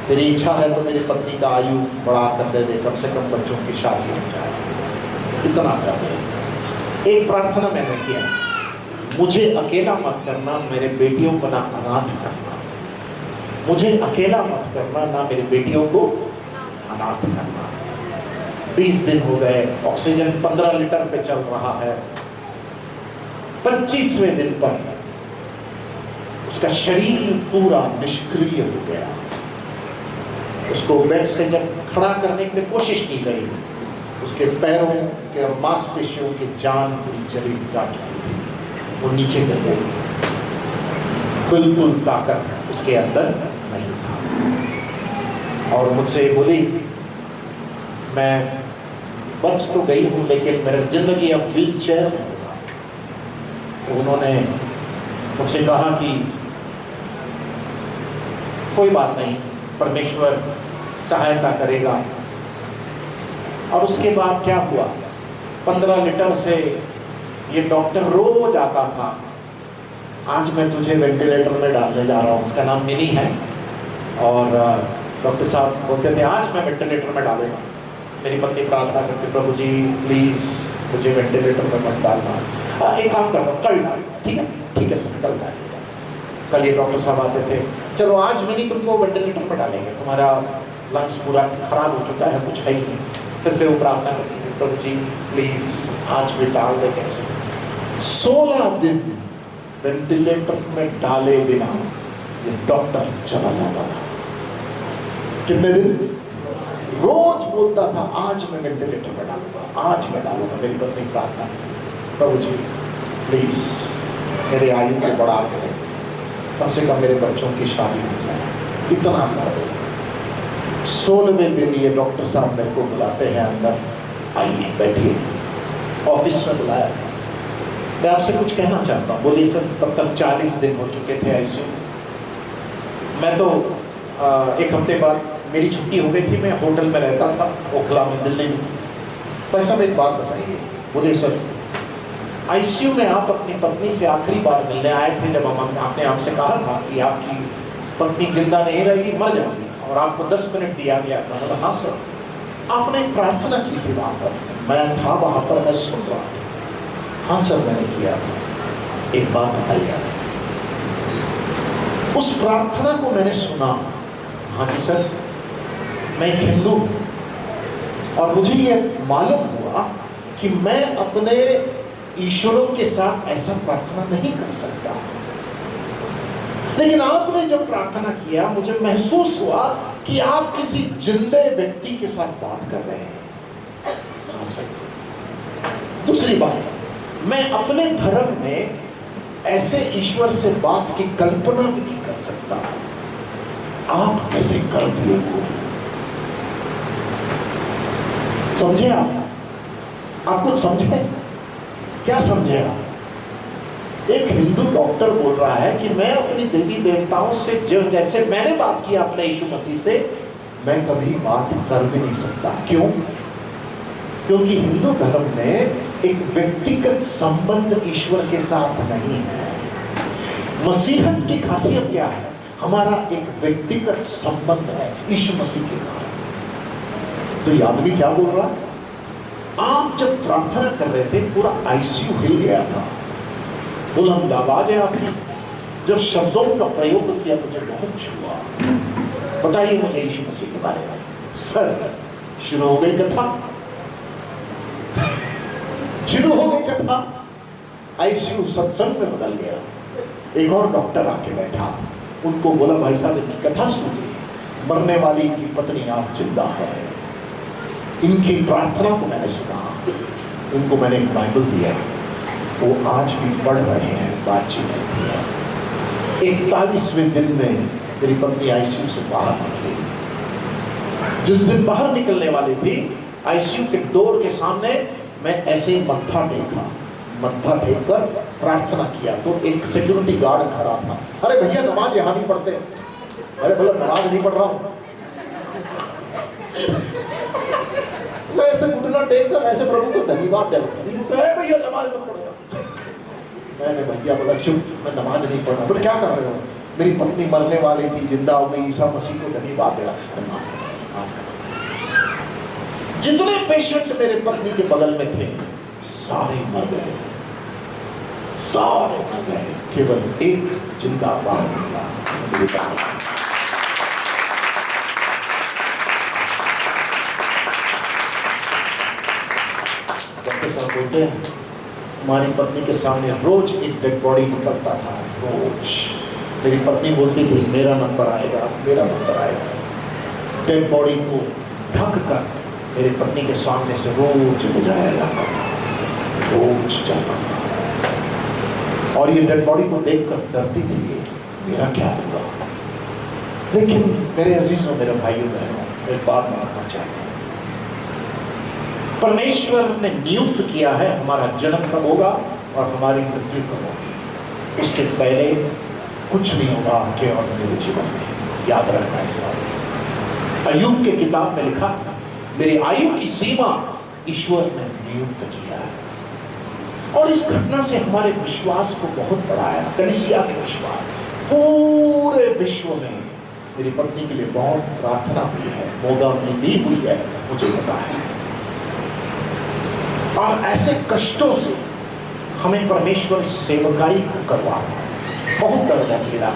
मेरी इच्छा है तो मेरी पत्नी का आयु बढ़ा कर दे दे, कम से कम बच्चों की शादी हो जाए, इतना कर दे। एक प्रार्थना मैंने किया, मुझे अकेला मत करना, मेरे बेटियों को ना अनाथ करना, मुझे अकेला मत करना, ना मेरी बेटियों को अनाथ करना। 20 दिन हो गए, ऑक्सीजन 15 लीटर पे चल रहा है। 25वें दिन पर उसका शरीर पूरा निष्क्रिय हो गया। उसको बेड से जब खड़ा करने की कोशिश की गई, उसके पैरों के और मांसपेशियों की जान पूरी चली जा चुकी थी, वो नीचे गिर गई। बिल्कुल ताकत उसके अंदर नहीं था। और मुझसे बोली मैं बच तो गई हूँ, लेकिन मेरा जिंदगी अब व्हील चेयर में होगा। तो उन्होंने मुझसे कहा कि कोई बात नहीं, परमेश्वर सहायता करेगा। और उसके बाद क्या हुआ, 15 लीटर से ये डॉक्टर रोज आता था, आज मैं तुझे वेंटिलेटर में डालने जा रहा हूँ, उसका नाम मिनी है। और डॉक्टर साहब बोलते थे आज मैं वेंटिलेटर में डालूंगा। मेरी पत्नी प्रार्थना करती, प्रभु जी प्लीज मुझे वेंटिलेटर में मत डालना, एक काम करता हूँ कल डाल। ठीक है सर, कल डाल। कल ये डॉक्टर साहब आते थे, चलो आज मिनी तुमको वेंटिलेटर में डालेंगे, तुम्हारा लंग्स पूरा खराब हो चुका है, कुछ है ही नहीं। फिर से वो प्रार्थना करती थी, प्रभु जी प्लीज आज भी डाल दे। कैसे 16 दिन वेंटिलेटर में डाले बिना ये डॉक्टर चला जाता था। कितने दिन? रोज बोलता था आज मैं वेंटिलेटर में डालूंगा, आज मैं डालूंगा। मेरी पत्नी प्रार्थना, प्रभु जी प्लीज मेरे आयु को बढ़ा के कम से कम मेरे बच्चों की शादी हो जाए, इतना कर दो। 16वें दिन ये डॉक्टर साहब मेरे को बुलाते हैं अंदर, आइए बैठिए। ऑफिस में बुलाया, मैं आपसे कुछ कहना चाहता हूँ। बोलिए सर। तब तक 40 दिन हो चुके थे आईसीयू। मैं तो एक हफ्ते बाद मेरी छुट्टी हो गई थी, मैं होटल में रहता था ओखला में, दिल्ली में। पैसा में एक बात बताइए। बोले सर आईसीयू में आप अपनी पत्नी से आखिरी बार मिलने आए थे जब आपने हमसे कहा था कि आपकी पत्नी जिंदा नहीं रहेगी, मर जाएगी, और आपको 10 मिनट दिया गया था। मतलब हाँ सर। आपने एक प्रार्थना की थी वहाँ पर, मैं था वहाँ पर, मैं सुन रहा था। हाँ सर मैंने किया था। एक बात बताइए, उस प्रार्थना को मैंने सुना। हाँ जी सर, मैं हिंदू हूँ और मुझे ये मालूम हुआ कि मैं अपने ईश्वरों के साथ ऐसा प्रार्थना नहीं कर सकता, लेकिन आपने जब प्रार्थना किया मुझे महसूस हुआ कि आप किसी जिंदे व्यक्ति के साथ बात कर रहे हैं। हाँ सर। दूसरी बात, मैं अपने धर्म में ऐसे ईश्वर से बात की कल्पना भी नहीं कर सकता, आप कैसे कर दिए वो? समझे आप कुछ समझे? क्या समझे आप? एक हिंदू डॉक्टर बोल रहा है कि मैं अपनी देवी देवताओं से जैसे मैंने बात की अपने यीशु मसीह से, मैं कभी बात कर भी नहीं सकता। क्यों? क्योंकि हिंदू धर्म में एक व्यक्तिगत संबंध ईश्वर के साथ नहीं है। मसीहत की खासियत क्या है? हमारा एक व्यक्तिगत संबंध है यीशु मसीह के साथ। तो ये आदमी क्या बोल रहा है? आप जब प्रार्थना कर रहे थे पूरा आईसीयू हिल गया था, बुलंद आवाज है आपकी, जो शब्दों का प्रयोग किया मुझे बहुत छुआ। बताइए मुझे यीशु मसीह के बारे में। सर शुरू हो गई कथा, शुरू हो गई कथा। आईसीयू सत्संग में बदल गया। एक और डॉक्टर आके बैठा, उनको बोला भाई साहब इनकी कथा सुनिए, मरने वाली की पत्नी आप जिंदा है। इनकी प्रार्थना को मैंने सुना, इनको मैंने एक बाइबल दिया, वो आज भी पढ़ रहे हैं, बातचीत करती है। 41वें दिन में मेरी पत्नी आईसीयू से बाहर निकली। जिस दिन बाहर निकलने वाली थी, आईसीयू के डोर के सामने मैं ऐसे ही मत्था टेका, मत्था टेक कर प्रार्थना किया तो एक सिक्योरिटी गार्ड खड़ा था। अरे भैया नमाज यहाँ नहीं पढ़ते। अरे बोला नमाज नहीं पढ़ रहा हूँ। मैं ऐसे घुटना टेक कर ऐसे प्रभु को धन्यवाद दे रहा, भैया नमाज मत पढ़ो। मैंने भैया बोला चुप, मैं नमाज नहीं पढ़ रहा। बोले क्या कर रहे हो? मेरी पत्नी मरने वाली थी, जिंदा हो गई, ईसा मसीह को धन्यवाद दे रहा। जितने पेशेंट मेरे पत्नी के बगल में थे सारे मर गए, सारे मर गए, केवल एक जिंदा बाहर निकला। डॉक्टर साहब बोलते हैं हमारी पत्नी के सामने रोज एक डेड बॉडी निकलता था, रोज। मेरी पत्नी बोलती थी मेरा नंबर आएगा, मेरा नंबर आएगा। डेड बॉडी को ढक कर मेरी पत्नी के सामने से रोज बुझाया जाता था, रोज जाता था। और ये डेड बॉडी को देखकर डरती थी मेरा क्या होगा। लेकिन मेरे अजीजों, मेरे भाइयों बहनों, एक बात मैं कहना चाहता हूँ, परमेश्वर ने नियुक्त किया है हमारा जन्म कब होगा और हमारी मृत्यु कब होगी, उसके पहले कुछ नहीं होगा आपके और मेरे जीवन में। याद रखना इस बात। अय्यूब के किताब में लिखा, मेरी आयु की सीमा ईश्वर ने नियुक्त किया है। और इस घटना से हमारे विश्वास को बहुत बढ़ाया, कलीसिया के विश्वास। पूरे विश्व में मेरी पत्नी के लिए बहुत प्रार्थना हुई है, मोगा में भी हुई है, मुझे पता है। और ऐसे कष्टों से हमें परमेश्वर इस सेवकाई को करवा रहा है। बहुत दर्द है मेरा।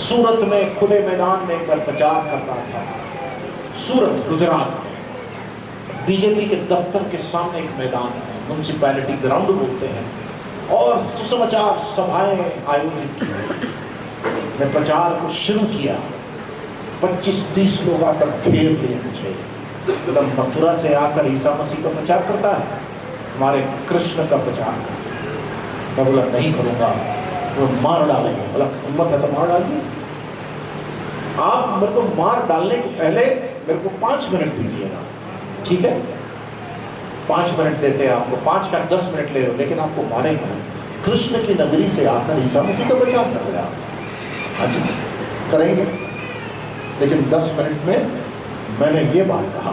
सूरत में खुले मैदान में एक बार प्रचार करता था, सूरत गुजरात में, बीजेपी के दफ्तर के सामने एक मैदान है, म्युनिसिपैलिटी ग्राउंड बोलते हैं, और सुसमाचार सभाएं आयोजित की गई। मैं प्रचार को शुरू किया, 25-30 लोग आकर घेर लिए मुझे। मतलब मथुरा से आकर ईसा मसीह का प्रचार करता है, हमारे कृष्ण का प्रचार करता है। मैं बोला नहीं करूंगा, वो मार डालेंगे। बोला हिम्मत है तो मार डालिए। आप मेरे को मार डालने के पहले मेरे को 5 मिनट दीजिएगा, ठीक है? 5 मिनट देते हैं आपको, 5 का 10 मिनट ले लो, लेकिन आपको मारेंगे। कृष्ण की नगरी से आकर ईसा मसीह का प्रचार कर रहे हैं, हाँ जी करेंगे, लेकिन 10 मिनट में मैंने ये बात कहा,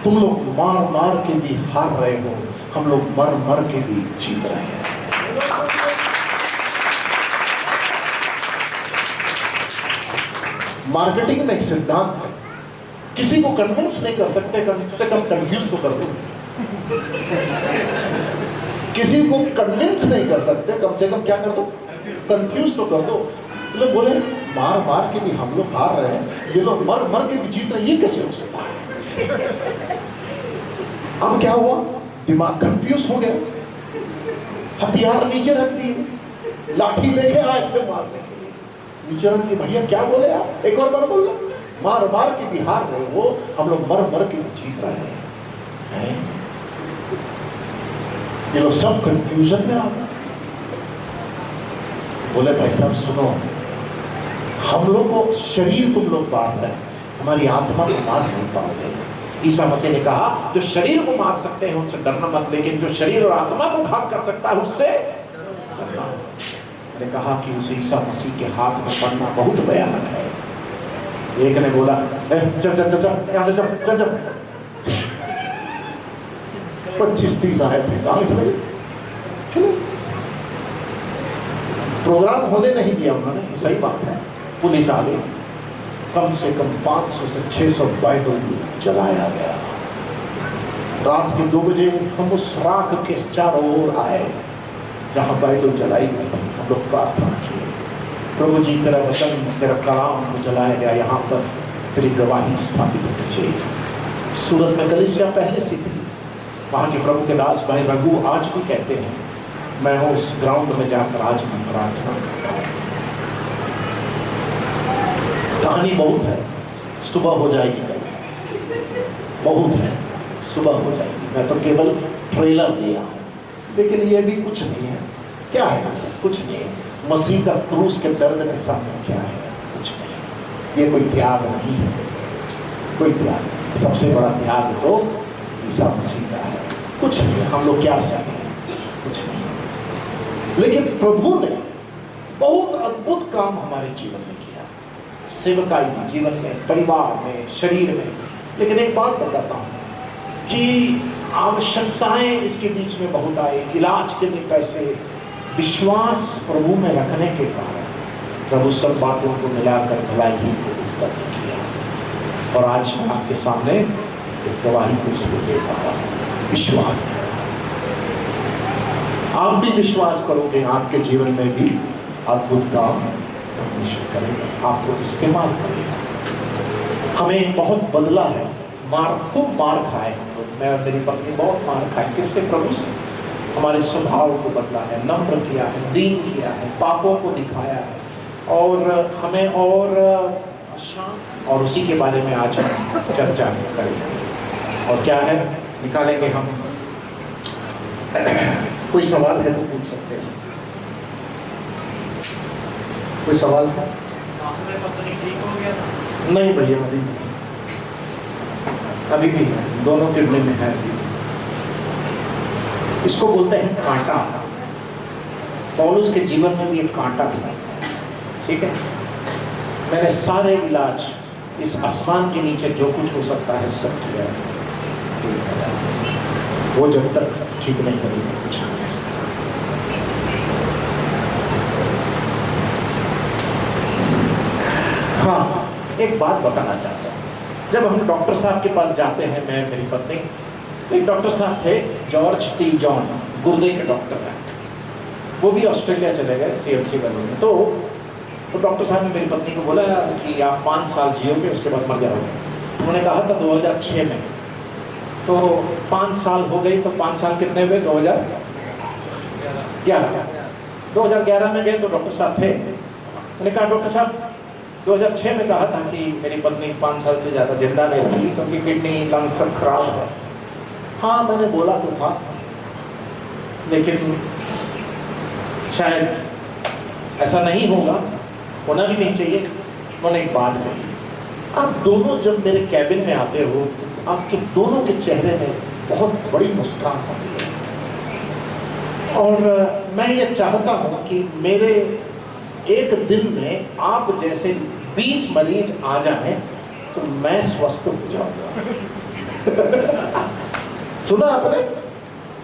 तुम लोग मार मार के भी हार रहे हो, हम लोग मर मर के भी जीत रहे हैं। मार्केटिंग में एक सिद्धांत है, किसी को कन्विंस नहीं कर सकते, कम से कम कंफ्यूज तो कर दो। किसी को कन्विंस नहीं कर सकते, कम से कम क्या कर दो, कंफ्यूज तो कर दो। लोग बोले मार मार के भी हम लोग हार रहे हैं, ये लोग मर मर के भी जीत रहे हैं, ये कैसे हो सकता है? अब क्या हुआ, दिमाग कंफ्यूज हो गया, हथियार नीचे रख दिए, लाठी लेके आए थे मारने के लिए, नीचे रख दिए। भैया क्या बोले आप, एक और बार बोलो। मार मार के भी हार रहे हो, हम लोग मर मर के भी जीत रहे हैं। ये लोग सब कंफ्यूजन में आ गए। बोले भाई साहब सुनो, हम लोग को शरीर तुम लोग मार रहे हैं, हमारी आत्मा को मार नहीं पाओगे। ईसा मसीह ने कहा जो शरीर को मार सकते हैं उनसे डरना मत, लेकिन जो शरीर और आत्मा को घात कर सकता है उससे डरना। मैंने कहा कि उस ईसा मसीह के हाथ में पड़ना बहुत भयानक है। एक ने बोला चल चल चल चल यहाँ से चल चल। 25-30 आए थे, कहाँ चले गए? चलो प्रोग्राम होने नहीं दिया उन्होंने, सही बात है। पुलिस आ गई, कम से कम 500 से 600 बाइबल जलाया गया। रात के 2 बजे हम उस राख के चारों ओर आए जहां बाइबल जलाई गई थी। हम लोग प्रार्थना किए, प्रभु जी तेरा वचन, तेरा कलाम को जलाया गया, यहाँ पर तेरी गवाही स्थापित होनी चाहिए। सूरत में कलीसिया पहले से थी, वहाँ के प्रभु के दास भाई रघु आज भी कहते हैं मैं उस ग्राउंड में जाकर आज भी प्रार्थना करता हूँ। कहानी बहुत है, सुबह हो जाएगी, बहुत है, सुबह हो जाएगी। मैं तो केवल ट्रेलर दिया, लेकिन ये भी कुछ नहीं है। क्या है? कुछ नहीं है। मसीह का क्रूस के दर्द के सामने क्या है? कुछ नहीं। ये कोई त्याग नहीं है, कोई त्याग नहीं। सबसे बड़ा त्याग तो ईसा मसीह का है। कुछ नहीं, हम लोग क्या सके, कुछ नहीं। लेकिन प्रभु ने बहुत अद्भुत काम हमारे जीवन में किया, सेवकाई में, जीवन में, परिवार में, शरीर में। लेकिन एक बात बताता हूँ कि आवश्यकताएं इसके बीच में बहुत आई, इलाज के लिए पैसे, विश्वास प्रभु में रखने के कारण प्रभु सब बातों को मिलाकर भलाई ही को उत्पन्न किया। और आज मैं आपके सामने इस गवाही को इसलिए दे पा रहा हूँ, विश्वास है। आप भी विश्वास करोगे, आपके जीवन में भी अद्भुत काम परमेश्वर करेगा, आपको इस्तेमाल करेगा। हमें बहुत बदला है, खूब मार खाए हम लोग, मैं और मेरी पत्नी बहुत मार खाए। किससे? प्रभु से। हमारे स्वभाव को बदला है, नम्र किया है, दीन किया है, पापों को दिखाया है, और हमें और उसी के बारे में आज हम चर्चा करेंगे। और क्या है, निकालेंगे हम। कोई सवाल है तो पूछ सकते हैं। कोई सवाल है? नहीं भैया, अभी भी है, दोनों किडनी में है। इसको बोलते हैं कांटा। पौलुस के जीवन में भी एक कांटा था, ठीक है। मैंने सारे इलाज इस आसमान के नीचे जो कुछ हो सकता है सब किया, वो जब तक ठीक नहीं करेगा कुछ नहीं कर सकता। हाँ, एक बात बताना चाहता हूँ। जब हम डॉक्टर साहब के पास जाते हैं, मैं मेरी पत्नी, एक डॉक्टर साहब थे जॉर्ज टी जॉन, गुर्दे के डॉक्टर हैं, वो भी ऑस्ट्रेलिया चले गए CMC में। तो डॉक्टर साहब ने मेरी पत्नी को बोला कि आप 5 साल जियोगे, उसके बाद मर जाओगे। उन्होंने कहा था 2006 में, तो 5 साल हो गई, तो 5 साल कितने हुए? 2011 में गए तो डॉक्टर साहब थे। मैंने कहा डॉक्टर साहब 2006 में कहा था कि मेरी पत्नी 5 साल से ज़्यादा जिंदा नहीं रही क्योंकि किडनी लंग्स सब खराब है। हाँ, मैंने बोला तो था, लेकिन शायद ऐसा नहीं होगा, होना भी नहीं चाहिए। उन्होंने एक बात कही, आप दोनों जब मेरे कैबिन में आते हो, आपके दोनों के चेहरे में बहुत बड़ी मुस्कान होती है, और मैं ये चाहता हूँ कि मेरे एक दिन में आप जैसे 20 मरीज आ जाएं तो मैं स्वस्थ हो जाऊंगा। सुना आपने?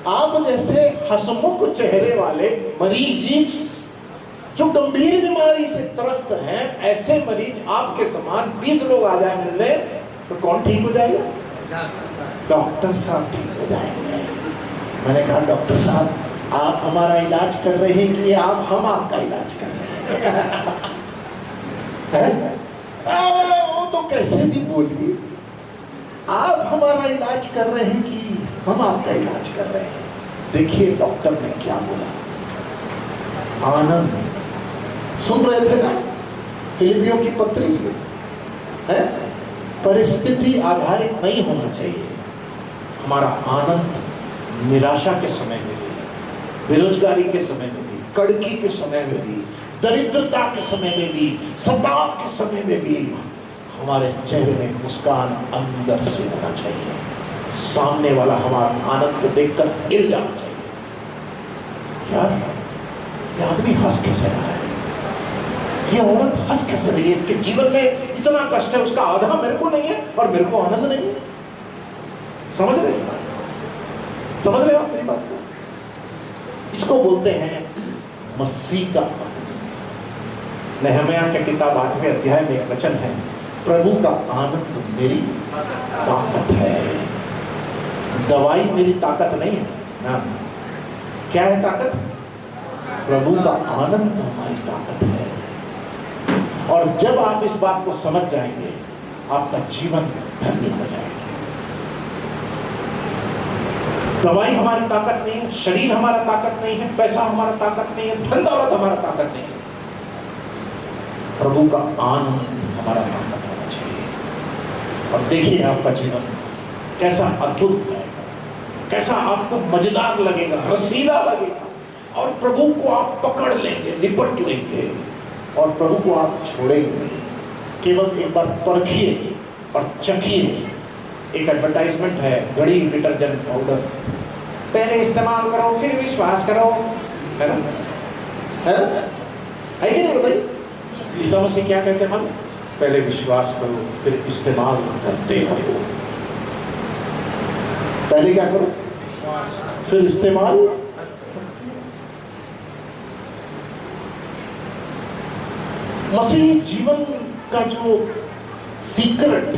आप जैसे हंसमुख चेहरे वाले मरीज जो गंभीर बीमारी से त्रस्त हैं, ऐसे मरीज आपके समान 20 लोग आ जाए मिलने, तो कौन ठीक हो जाएगा? डॉक्टर साहब ठीक हो जाएंगे। मैंने कहा डॉक्टर साहब आप हमारा इलाज कर रहे हैं कि हम आपका इलाज कर रहे हैं? वो तो कैसे भी बोलिए, आप हमारा इलाज कर रहे हैं कि हम आपका इलाज कर रहे हैं। देखिए डॉक्टर ने क्या बोला, आनंद। सुन रहे थे ना फिलिपियों की पत्री से, है? परिस्थिति आधारित नहीं होना चाहिए। हमारा आनंद निराशा के समय में भी, बेरोजगारी के समय में भी, कड़की के समय में भी, दरिद्रता के समय में भी, सताव के समय में भी हमारे चेहरे में मुस्कान अंदर से होना चाहिए। सामने वाला हमारा आनंद को देखकर गिर जाना चाहिए। यार ये आदमी हंस कैसे रहा है, ये औरत हंस कैसे रही है, इसके जीवन में इतना कष्ट है, उसका आधा मेरे को नहीं है और मेरे को आनंद नहीं है। समझ रहे आप मेरी बात को? इसको बोलते हैं मसीह का आनंद। नहम्याह की किताब 8वें अध्याय में एक वचन है, प्रभु का आनंद मेरी ताकत है। दवाई मेरी ताकत नहीं है ना, क्या है ताकत? प्रभु का आनंद हमारी ताकत है। और जब आप इस बात को समझ जाएंगे, आपका जीवन धन्य हो जाएगा। दवाई हमारी ताकत नहीं है, शरीर हमारा ताकत नहीं है, पैसा हमारा ताकत नहीं है, धन दौलत हमारा ताकत नहीं है। प्रभु का आनंद हमारा ताकत होना चाहिए। और देखिए आपका जीवन कैसा अद्भुत हो जाएगा, कैसा आपको मजेदार लगेगा, रसीला लगेगा, और प्रभु को आप पकड़ लेंगे, लिपट लेंगे, और प्रभु को आप छोड़ेंगे नहीं। केवल एक बार परखिए और चखिए। एक एडवर्टाइजमेंट है, घड़ी डिटर्जेंट पाउडर, पहले इस्तेमाल करो फिर विश्वास करो, है ना? है कि नहीं? बताइए ईसा मसीह क्या कहते हैं? पहले विश्वास करो फिर इस्तेमाल करते रहो। पहले क्या करो? फिर इस्तेमाल। मसीह जीवन का जो सीक्रेट,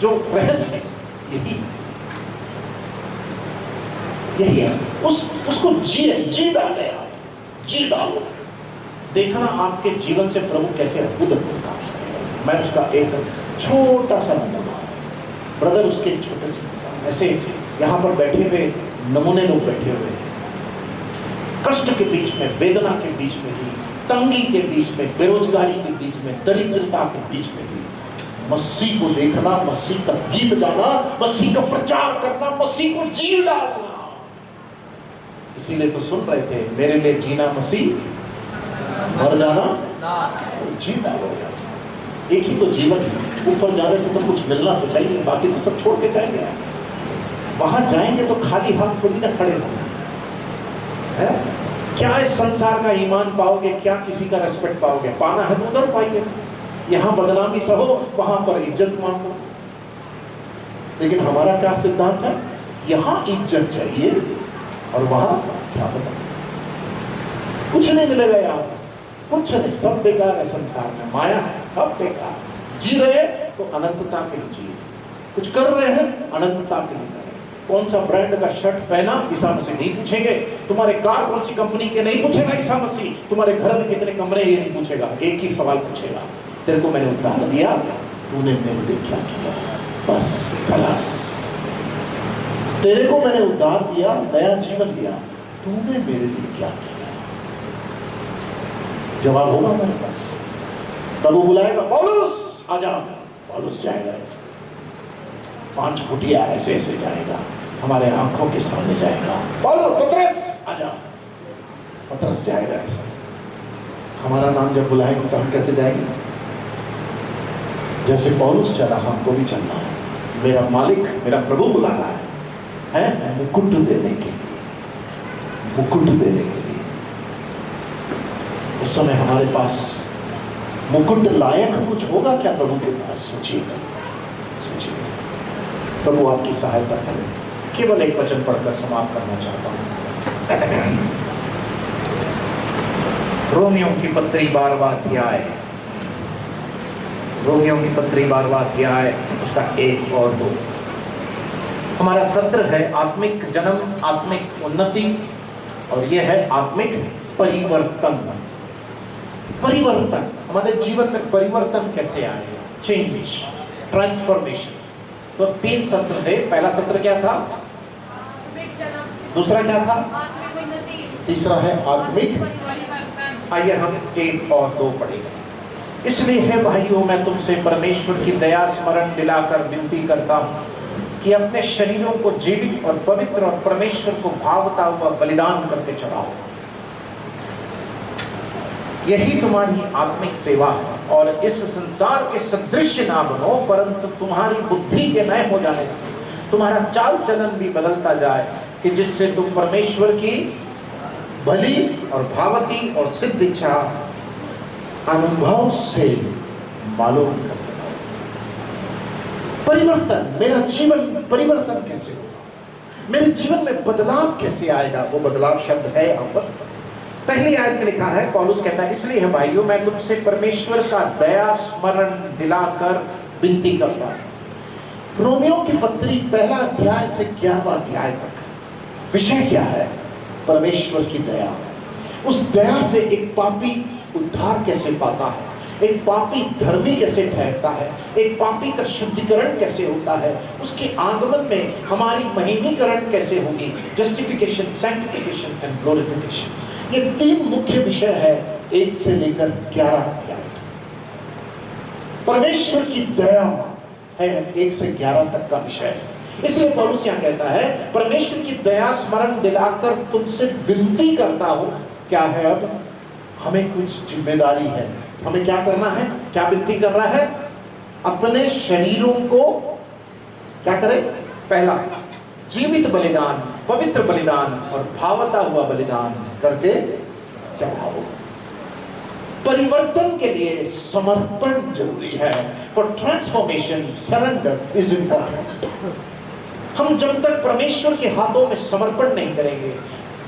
जो रहस्य, यही है। उसको जी डाले, आप जी डालो। देखना आपके जीवन से प्रभु कैसे अद्भुत होता है। मैं उसका एक छोटा सा नमूना, ब्रदर उसके छोटे से ऐसे यहाँ पर बैठे हुए नमूने लोग बैठे हुए हैं, कष्ट के बीच में, वेदना के बीच में भी, तंगी के बीच में, बेरोजगारी के बीच में, दरिद्रता के बीच में भी मसीह को देखना, मसीह का गीत गाना, मसीह का प्रचार करना, मसीह को जी डालना। इसीलिए तो सुन रहे थे, मेरे लिए जीना मसीह, मर जाना जी डालो। एक ही तो जीवन है, ऊपर जाने से तो कुछ मिलना तो चाहिए, बाकी तो सब छोड़ के जाएंगे। वहां जाएंगे तो खाली हाथ थोड़ी ना खड़े होंगे, क्या इस संसार का ईमान पाओगे, क्या किसी का रेस्पेक्ट पाओगे? पाना है तो उधर पाइए, यहां बदनामी सहो, वहां पर इज्जत मांगो। लेकिन हमारा क्या सिद्धांत है? यहां इज्जत चाहिए और वहां क्या पता, कुछ नहीं मिलेगा यहाँ, कुछ नहीं, सब बेकार है संसार में, माया है, सब बेकार। जी रहे हैं तो अनंतता के लिए जिए, कुछ कर रहे हैं अनंतता के लिए करें। कौन सा ब्रांड का शर्ट पहना ईसा मसीह नहीं पूछेंगे, तुम्हारे कार कौन सी कंपनी के नहीं पूछेगा ईसा मसीह, तुम्हारे घर में कितने कमरे ये नहीं पूछेगा, एक ही सवाल पूछेगा, तेरे को मैंने उद्धार दिया, तूने मेरे लिए क्या किया? बस खलास। तेरे को मैंने उद्धार दिया, नया जीवन दिया, तूने मेरे लिए क्या किया? जवाब होगा मेरे पास। तब वो बुलाएगा, पौलुस आजा, पौलुस जाएगा ऐसे, 5 फुटिया ऐसे ऐसे जाएगा, हमारे आंखों के सामने जाएगा, पौलुस, पतरस आजा, पतरस जाएगा ऐसे। हमारा नाम जब बुलाएगा तो हम कैसे जाएंगे? जैसे पौलुस चला, हमको भी चलना है। मेरा मालिक, मेरा प्रभु बुला रहा है मुकुट देने के लिए, मुकुट देने के लिए। उस समय हमारे पास मुकुट लायक कुछ होगा क्या प्रभु के पास? सोचिएगा, सोचिएगा। प्रभु आपकी सहायता करें। केवल एक वचन पढ़कर समाप्त करना चाहता हूं। रोमियों की पत्री 12वां अध्याय, रोमियों की पत्री 12वां अध्याय, उसका 1 और 2। हमारा सत्र है आत्मिक जन्म, आत्मिक उन्नति, और यह है आत्मिक परिवर्तन। परिवर्तन, हमारे जीवन में परिवर्तन कैसे आएगा? Change, transformation. तो 3 सत्र थे। पहला सत्र क्या था? दूसरा क्या था? तीसरा है आत्मिक। आइए हम 1 और 2 पढ़ेंगे। इसलिए है भाइयों, मैं तुमसे परमेश्वर की दया स्मरण दिलाकर विनती करता हूं कि अपने शरीरों को जीवित और पवित्र और परमेश्वर को भावता हुआ बलिदान करके चढ़ाओ। यही तुम्हारी आत्मिक सेवा है। और इस संसार के सदृश ना बनो, परंतु तुम्हारी बुद्धि के नए हो जाने से तुम्हारा चाल चलन भी बदलता जाए, कि जिससे तुम परमेश्वर की भली और भावती और सिद्ध इच्छा अनुभव से मालूम करते हो। परिवर्तन, मेरा जीवन परिवर्तन कैसे होगा? मेरे जीवन में बदलाव कैसे आएगा? वो बदलाव शब्द है यहाँ पर पहली आयत में लिखा है। पौलुस कहता है, इसलिए है भाइयों, मैं तुमसे परमेश्वर का दया स्मरण दिलाकर विनती करता हूं। रोमियों की पत्री 1 अध्याय से 11वां अध्याय तक विषय क्या है? परमेश्वर की दया। उस दया से एक पापी उद्धार कैसे पाता है, एक पापी धर्मी कैसे ठहरता है, एक पापी का शुद्धिकरण कैसे होता है, उसके आगमन में हमारी महिमीकरण कैसे होगी, जस्टिफिकेशन, सैंक्टिफिकेशन एंड ग्लोरिफिकेशन। ये 3 मुख्य विषय है 1 से लेकर 11 अध्याय। परमेश्वर की दया है 1 से 11 तक का विषय। इसलिए पौलुस यहाँ कहता है, परमेश्वर की दया स्मरण दिलाकर तुमसे विनती करता हूं। क्या है? अब हमें कुछ जिम्मेदारी है। हमें क्या करना है? क्या विनती कर रहा है? अपने शरीरों को क्या करें? पहला, जीवित बलिदान, पवित्र बलिदान और भावता हुआ बलिदान करके चढ़ाओ। परिवर्तन के लिए समर्पण जरूरी है। For transformation surrender is important. हम जब तक परमेश्वर के हाथों में समर्पण नहीं करेंगे,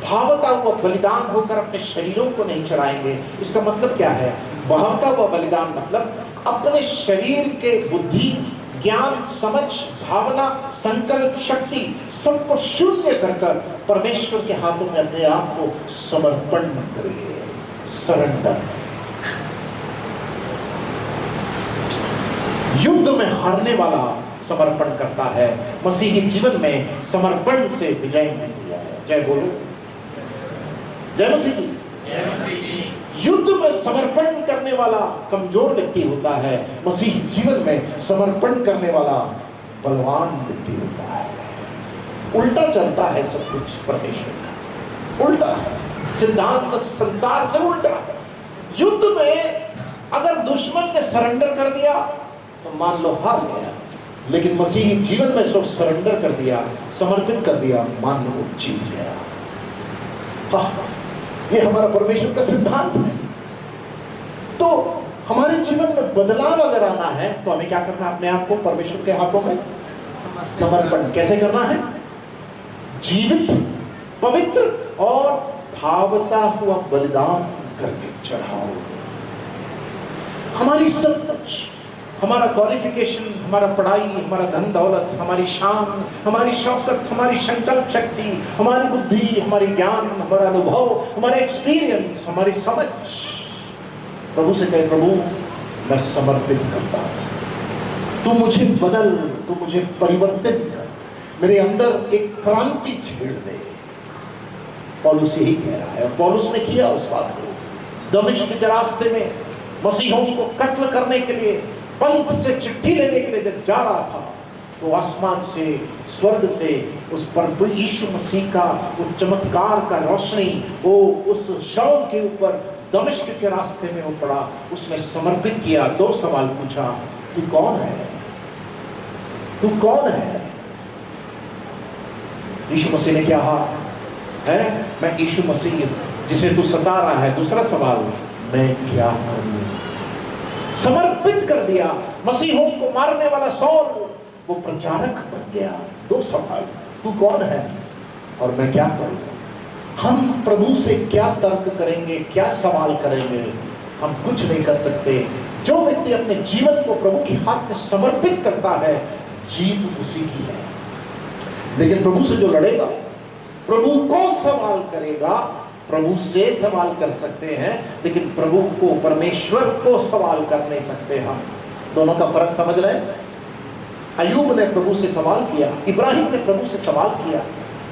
भावता हुआ बलिदान होकर अपने शरीरों को नहीं चढ़ाएंगे। इसका मतलब क्या है? भावता हुआ बलिदान मतलब अपने शरीर के बुद्धि, ज्ञान, समझ, भावना, संकल्प, शक्ति सबको शून्य कर परमेश्वर के हाथों में अपने आप को समर्पण करिए। सरेंडर। युद्ध में हारने वाला समर्पण करता है, मसीही जीवन में समर्पण से विजय मिलती है। जय बोलो, जय मसीह जी। युद्ध में समर्पण करने वाला कमजोर व्यक्ति होता है, मसीह जीवन में समर्पण करने वाला बलवान व्यक्ति होता है। उल्टा चलता है सब कुछ परमेश्वर का, उल्टा है सिद्धांत, संसार से उल्टा है। युद्ध में अगर दुश्मन ने सरेंडर कर दिया तो मान लो हार गया, लेकिन मसीही जीवन में सब सरेंडर कर दिया, समर्पित कर दिया, मान लो जीत गया। ये हमारा परमेश्वर का सिद्धांत है। तो हमारे जीवन में बदलाव अगर आना है तो हमें क्या करना है? अपने आप को परमेश्वर के हाथों में समर्पण। कैसे करना है? जीवित, पवित्र और भावता हुआ बलिदान करके चढ़ाओ। हमारी सब कुछ, हमारा क्वालिफिकेशन, हमारा पढ़ाई, हमारा धन दौलत, हमारी शान, हमारी शौकत, हमारी संकल्प शक्ति, हमारी बुद्धि, हमारी ज्ञान, हमारा अनुभव, हमारा एक्सपीरियंस, हमारी समझ, प्रभु से कहे, प्रभु मैं समर्पित करता हूं, तू मुझे बदल, तू मुझे परिवर्तित कर, मेरे अंदर एक क्रांति छेड़ दे। पौलुस यही कह रहा है, पौलुस ने किया उस बात को। दमिश्क के रास्ते में मसीहों को कत्ल करने के लिए, पंथ से चिट्ठी लेने के लिए जब जा रहा था, तो आसमान से, स्वर्ग से उस प्रभु यीशु मसीह का वो चमत्कार का रोशनी वो उस शाऊल के ऊपर दमिश्क के रास्ते में वो पड़ा। उसने समर्पित किया, 2 सवाल पूछा, तू कौन है? तू कौन है? यीशु मसीह ने क्या कहा है? मैं यीशु मसीह जिसे तू सता रहा है। दूसरा सवाल, मैं क्या करूं? समर्पित कर दिया। मसीहों को मारने वाला सौल वो प्रचारक बन गया। 2 सवाल, तू कौन है और मैं क्या करूं? हम प्रभु से क्या तर्क करेंगे, क्या सवाल करेंगे? हम कुछ नहीं कर सकते। जो व्यक्ति अपने जीवन को प्रभु के हाथ में समर्पित करता है, जीत उसी की है। लेकिन प्रभु से जो लड़ेगा, प्रभु को सवाल करेगा, प्रभु से सवाल कर सकते हैं, लेकिन प्रभु को, परमेश्वर को सवाल कर नहीं सकते। हम दोनों का फर्क समझ रहे हैं? अय्यूब ने प्रभु से सवाल किया, इब्राहिम ने प्रभु से सवाल किया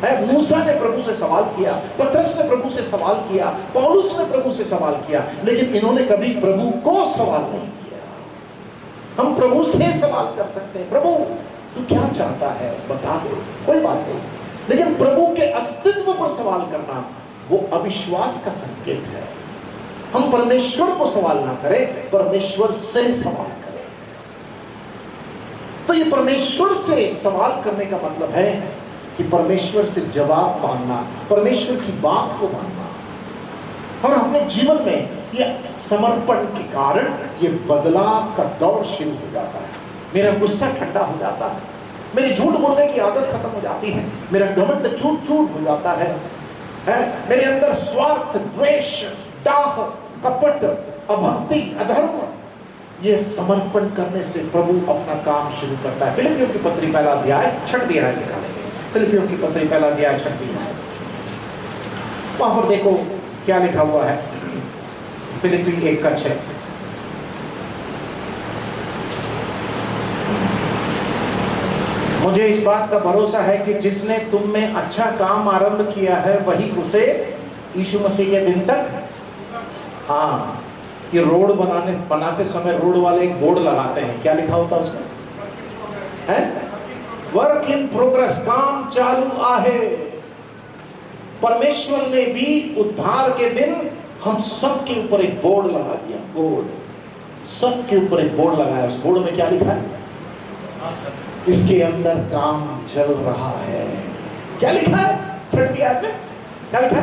है, मूसा ने प्रभु से सवाल किया, पतरस ने प्रभु से सवाल किया, पौलुस ने प्रभु से सवाल किया, लेकिन इन्होंने कभी प्रभु को सवाल नहीं किया। हम प्रभु से सवाल कर सकते हैं, प्रभु तू क्या चाहता है बता दे, कोई बात नहीं। लेकिन प्रभु के अस्तित्व पर सवाल करना वो अविश्वास का संकेत है। हम परमेश्वर को सवाल ना करें, परमेश्वर से सवाल करें। तो ये परमेश्वर से सवाल करने का मतलब है कि परमेश्वर से जवाब मांगना, परमेश्वर की बात को मानना। और अपने जीवन में ये समर्पण के कारण ये बदलाव का दौर शुरू हो जाता है। मेरा गुस्सा ठंडा हो जाता है, मेरी झूठ बोलने की आदत खत्म हो जाती है, मेरा घमंड चूट चूट हो जाता है, मेरे अंदर स्वार्थ, द्वेष, डाह, कपट, अभक्ति, अधर्म, ये समर्पण करने से प्रभु अपना काम शुरू करता है। फिलिपियों की पत्री 1 अध्याय 6 आयत निकालेंगे। फिलिपियों की पत्री 1 अध्याय 6 आयत, वहां पर देखो क्या लिखा हुआ है। फिलिपी 1:6, मुझे इस बात का भरोसा है कि जिसने तुम में अच्छा काम आरंभ किया है वही उसे यीशु मसीह के दिन तक, हाँ, ये रोड बनाते समय रोड वाले एक बोर्ड लगाते हैं, क्या लिखा होता है उसमें? है वर्क इन प्रोग्रेस, काम चालू आहे। परमेश्वर ने भी उद्धार के दिन हम सबके ऊपर एक बोर्ड लगा दिया, बोर्ड, सबके ऊपर एक बोर्ड लगाया। उस बोर्ड में क्या लिखा है? इसके अंदर काम चल रहा है। क्या लिखा है? 3 आयत में क्या लिखा है?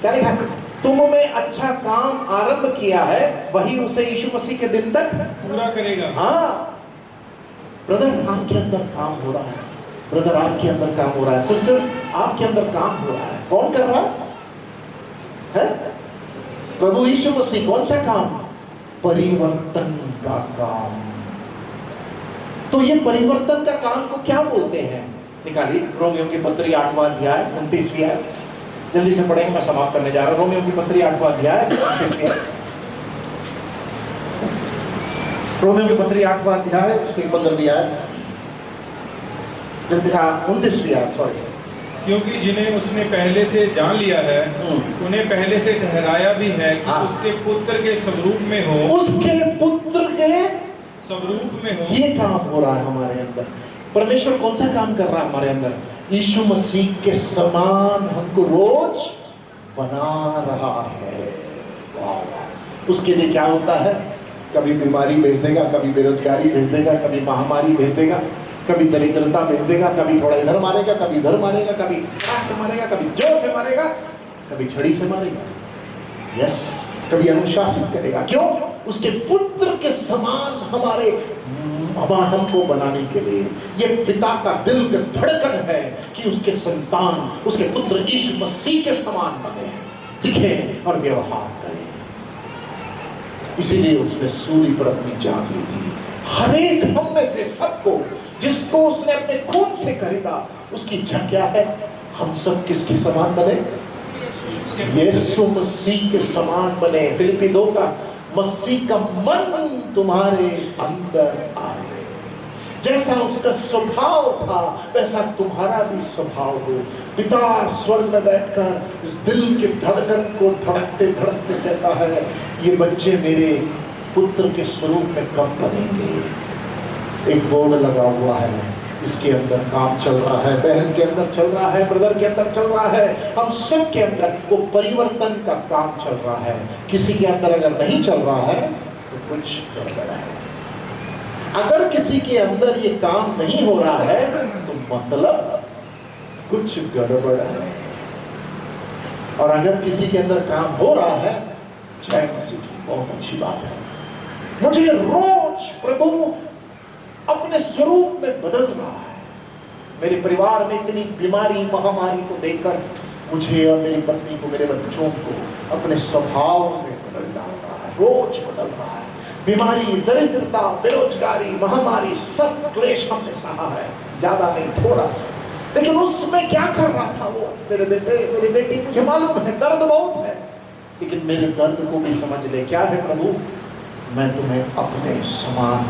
क्या लिखा है? तुम में अच्छा काम आरंभ किया है वही उसे यीशु मसीह के दिन तक पूरा करेगा। हाँ ब्रदर, आपके अंदर काम हो रहा है, ब्रदर आपके अंदर काम हो रहा है, सिस्टर आपके अंदर काम हो रहा है। कौन कर रहा है? प्रभु यीशु मसीह। कौन सा काम? परिवर्तन का काम। तो ये परिवर्तन का काम को क्या बोलते हैं? निकालिए, रोमियों की पत्री 8वां अध्याय 29वीं आयत, जल्दी से पढ़ेंगे, मैं समाप्त करने जा रहा हूं। रोमियों की पत्री 8वां अध्याय 29वीं आयत, रोमियों की पत्री 8वां अध्याय उसकी 15वीं आयत, जल्दी, 29वीं आयत, सॉरी। क्योंकि जिन्हें उसने पहले से जान लिया है उन्हें पहले से ठहराया भी है कि उसके पुत्र के स्वरूप में हो, उसके पुत्र के स्वरूप में हो। ये काम हो रहा है हमारे अंदर। परमेश्वर कौन सा काम कर रहा है हमारे अंदर? यीशु मसीह के समान हमको रोज बना रहा है। उसके लिए क्या होता है? कभी बीमारी भेज देगा, कभी बेरोजगारी भेज देगा, कभी महामारी भेज देगा, कभी दरिद्रता भेज देगा, कभी थोड़ा इधर मारेगा, कभी इधर मारेगा, कभी से मारेगा, कभी जोर से मारेगा, कभी छड़ी से मारेगा। यस, कभी अनुशासित करेगा। क्यों? उसके पुत्र के समान हमको बनाने के लिए। ये पिता का दिल का धड़कन है कि उसके संतान, उसके पुत्र यीशु मसीह के समान बने, दिखे और व्यवहार करें। इसीलिए उसने सूली पर अपनी जान ली थी। हर एक हम में से सबको, जिसको उसने अपने खून से खरीदा, उसकी इच्छा क्या है? हम सब किसके समान बने? यीशु मसीह के समान बने। फिलिप्पी 2 का, मसीह का मन तुम्हारे अंदर आए। जैसा उसका स्वभाव था वैसा तुम्हारा भी स्वभाव हो। पिता स्वर्ग में बैठकर इस दिल के धड़कन को धड़कते धड़कते कहता है, ये बच्चे मेरे पुत्र के स्वरूप में कब बनेंगे? एक बोर्ड लगा हुआ है, इसके अंदर काम चल रहा है, बहन के अंदर चल रहा है, ब्रदर के अंदर चल रहा है, हम सब के अंदर वो परिवर्तन का काम चल रहा है। किसी के अंदर अगर नहीं चल रहा है तो कुछ गड़बड़ है। अगर किसी के अंदर ये काम नहीं हो रहा है तो मतलब कुछ गड़बड़ है। और अगर किसी के अंदर काम हो रहा है, जय मसीह की, बहुत अच्छी बात है। मुझे रोज प्रभु अपने स्वरूप में बदल रहा है। मेरे परिवार में इतनी बीमारी, महामारी को देखकर मुझे और मेरी पत्नी को, मेरे बच्चों को अपने स्वभाव में बदल रहा है, रोज बदल रहा है। बीमारी, दरिद्रता, बेरोजगारी, महामारी, सब क्लेश हमने सहा है, ज्यादा नहीं, थोड़ा सा। लेकिन उसमें क्या कर रहा था वो? मेरे बेटे, मेरी बेटी, मुझे मालूम है दर्द बहुत है, लेकिन मेरे दर्द को भी समझ ले। क्या है प्रभु? मैं तुम्हें अपने समान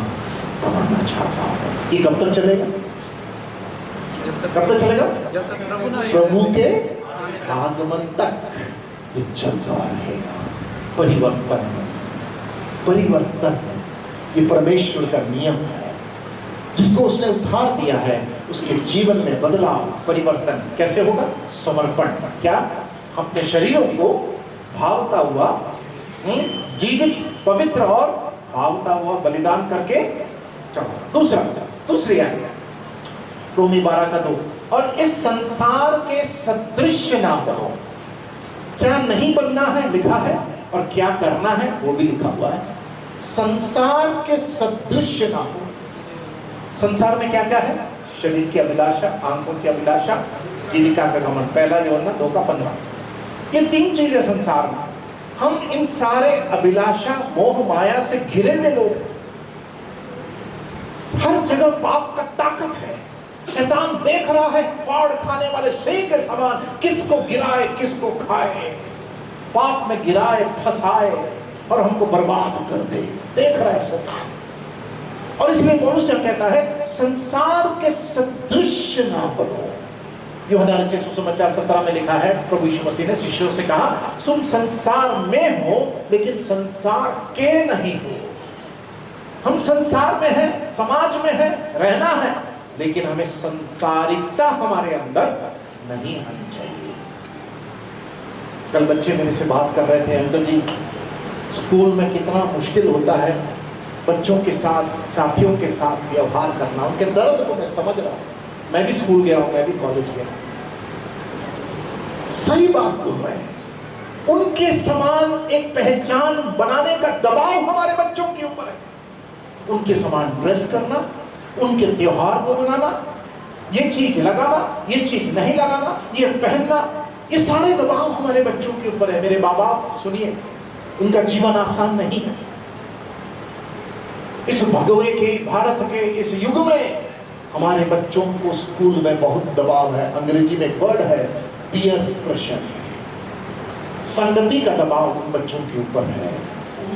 बनाना चाहता हूँ। ये कब तक चलेगा? कब तक चलेगा? जब तक प्रभु के आगमन तक ये चलता रहेगा। परिवर्तन, परिवर्तन ये परमेश्वर का नियम है। जिसको उसने उद्धार दिया है उसके जीवन में बदलाव, परिवर्तन कैसे होगा? समर्पण। क्या? अपने शरीरों को भावता हुआ, जीवित, पवित्र और भावता हुआ बलिदान करके चढ़ो। दूसरी आज्ञा रोमी 12 का 2, और इस संसार के सदृश ना बनो। क्या नहीं बनना है लिखा है, और क्या करना है वो भी लिखा हुआ है। संसार के सदृश ना हो। संसार में क्या क्या है? शरीर की अभिलाषा, आंखों की अभिलाषा, जीविका का घमंड। पहला यूहन्ना 2 का 15। ये 3 चीजें संसार में। हम इन सारे अभिलाषा, मोह, माया से घिरे हुए लोग। हर जगह पाप का ताकत है। शैतान देख रहा है फाड़ खाने वाले सिंह के समान, किसको गिराए किसको खाए, पाप में गिराए, फंसाए और हमको बर्बाद कर दे। देख रहा है शैतान। और इसलिए पौलुस कहता है संसार के सदृश ना बनो। यूहन्ना 6:17 में लिखा है, प्रभु यीशु मसीह ने शिष्यों से कहा, तुम संसार में हो लेकिन संसार के नहीं हो। हम संसार में हैं, समाज में हैं, रहना है, लेकिन हमें संसारिकता हमारे अंदर नहीं आनी चाहिए। कल बच्चे मेरे से बात कर रहे थे, अंकल जी स्कूल में कितना मुश्किल होता है बच्चों के साथ, साथियों के साथ व्यवहार करना। उनके दर्द को मैं समझ रहा हूं। मैं भी स्कूल गया हूं, मैं भी कॉलेज गया। सही बात बोल रहे हैं। उनके समान एक पहचान बनाने का दबाव हमारे बच्चों के ऊपर है। उनके समान ड्रेस करना, उनके त्योहार को मनाना, ये चीज लगाना, ये चीज नहीं लगाना, ये पहनना, ये सारे दबाव हमारे बच्चों के ऊपर है। मेरे बाबा सुनिए, उनका जीवन आसान नहीं है। इस भगवे के, भारत के इस युग में हमारे बच्चों को स्कूल में बहुत दबाव है। अंग्रेजी में एक वर्ड है पीयर प्रेशर। संगति का दबाव उन बच्चों के ऊपर है।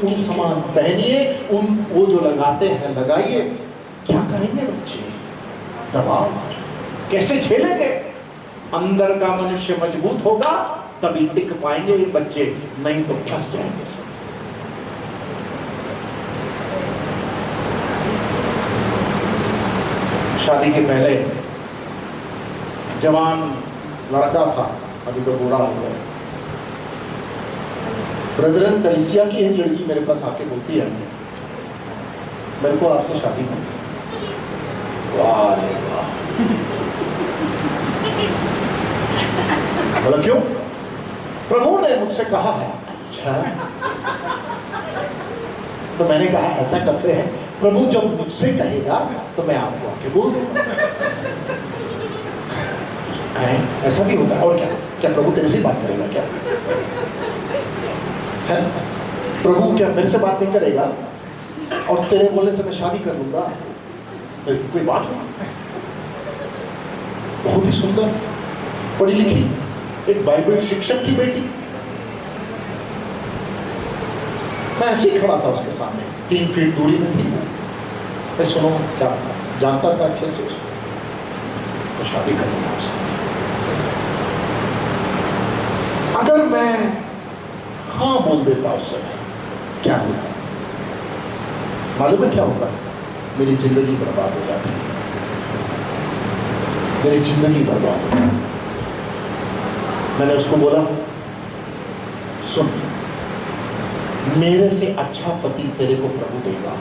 उन समान पहनिए, उन वो जो लगाते हैं लगाइए। क्या करेंगे बच्चे? दबाव कैसे झेलेंगे? अंदर का मनुष्य मजबूत होगा तभी टिक पाएंगे ये बच्चे, नहीं तो फंस जाएंगे सब। शादी के पहले जवान लड़का था, अभी तो बूढ़ा हो गया। ब्रदरन कलिसिया की एक लड़की मेरे पास आके बोलती है, मेरे को आपसे शादी करनी है। वाह रे वाह। बोला क्यों? प्रभु ने मुझसे कहा है अच्छा, तो मैंने कहा ऐसा करते हैं, प्रभु जब मुझसे कहेगा तो मैं आपको आके बोल दूंगा। ऐसा भी होता है। और क्या क्या प्रभु तेरे से बात करेगा क्या? है? प्रभु क्या मेरे से बात नहीं करेगा और तेरे बोलने से मैं शादी कर लूंगा? तो कोई बात नहीं। बहुत ही सुंदर, पढ़ी लिखी, एक बाइबल शिक्षक की बेटी। मैं ऐसे ही खड़ा था उसके सामने, 3 फीट दूरी में थी। मैं सुनो क्या जानता था अच्छे से उसको, तो शादी करनी है उससे। अगर मैं हाँ बोल देता उस समय, क्या होगा मालूम है? क्या होगा? मेरी जिंदगी बर्बाद हो जाती, मेरी जिंदगी बर्बाद हो जाती। मैंने उसको बोला, सुन, मेरे से अच्छा पति तेरे को प्रभु देगा।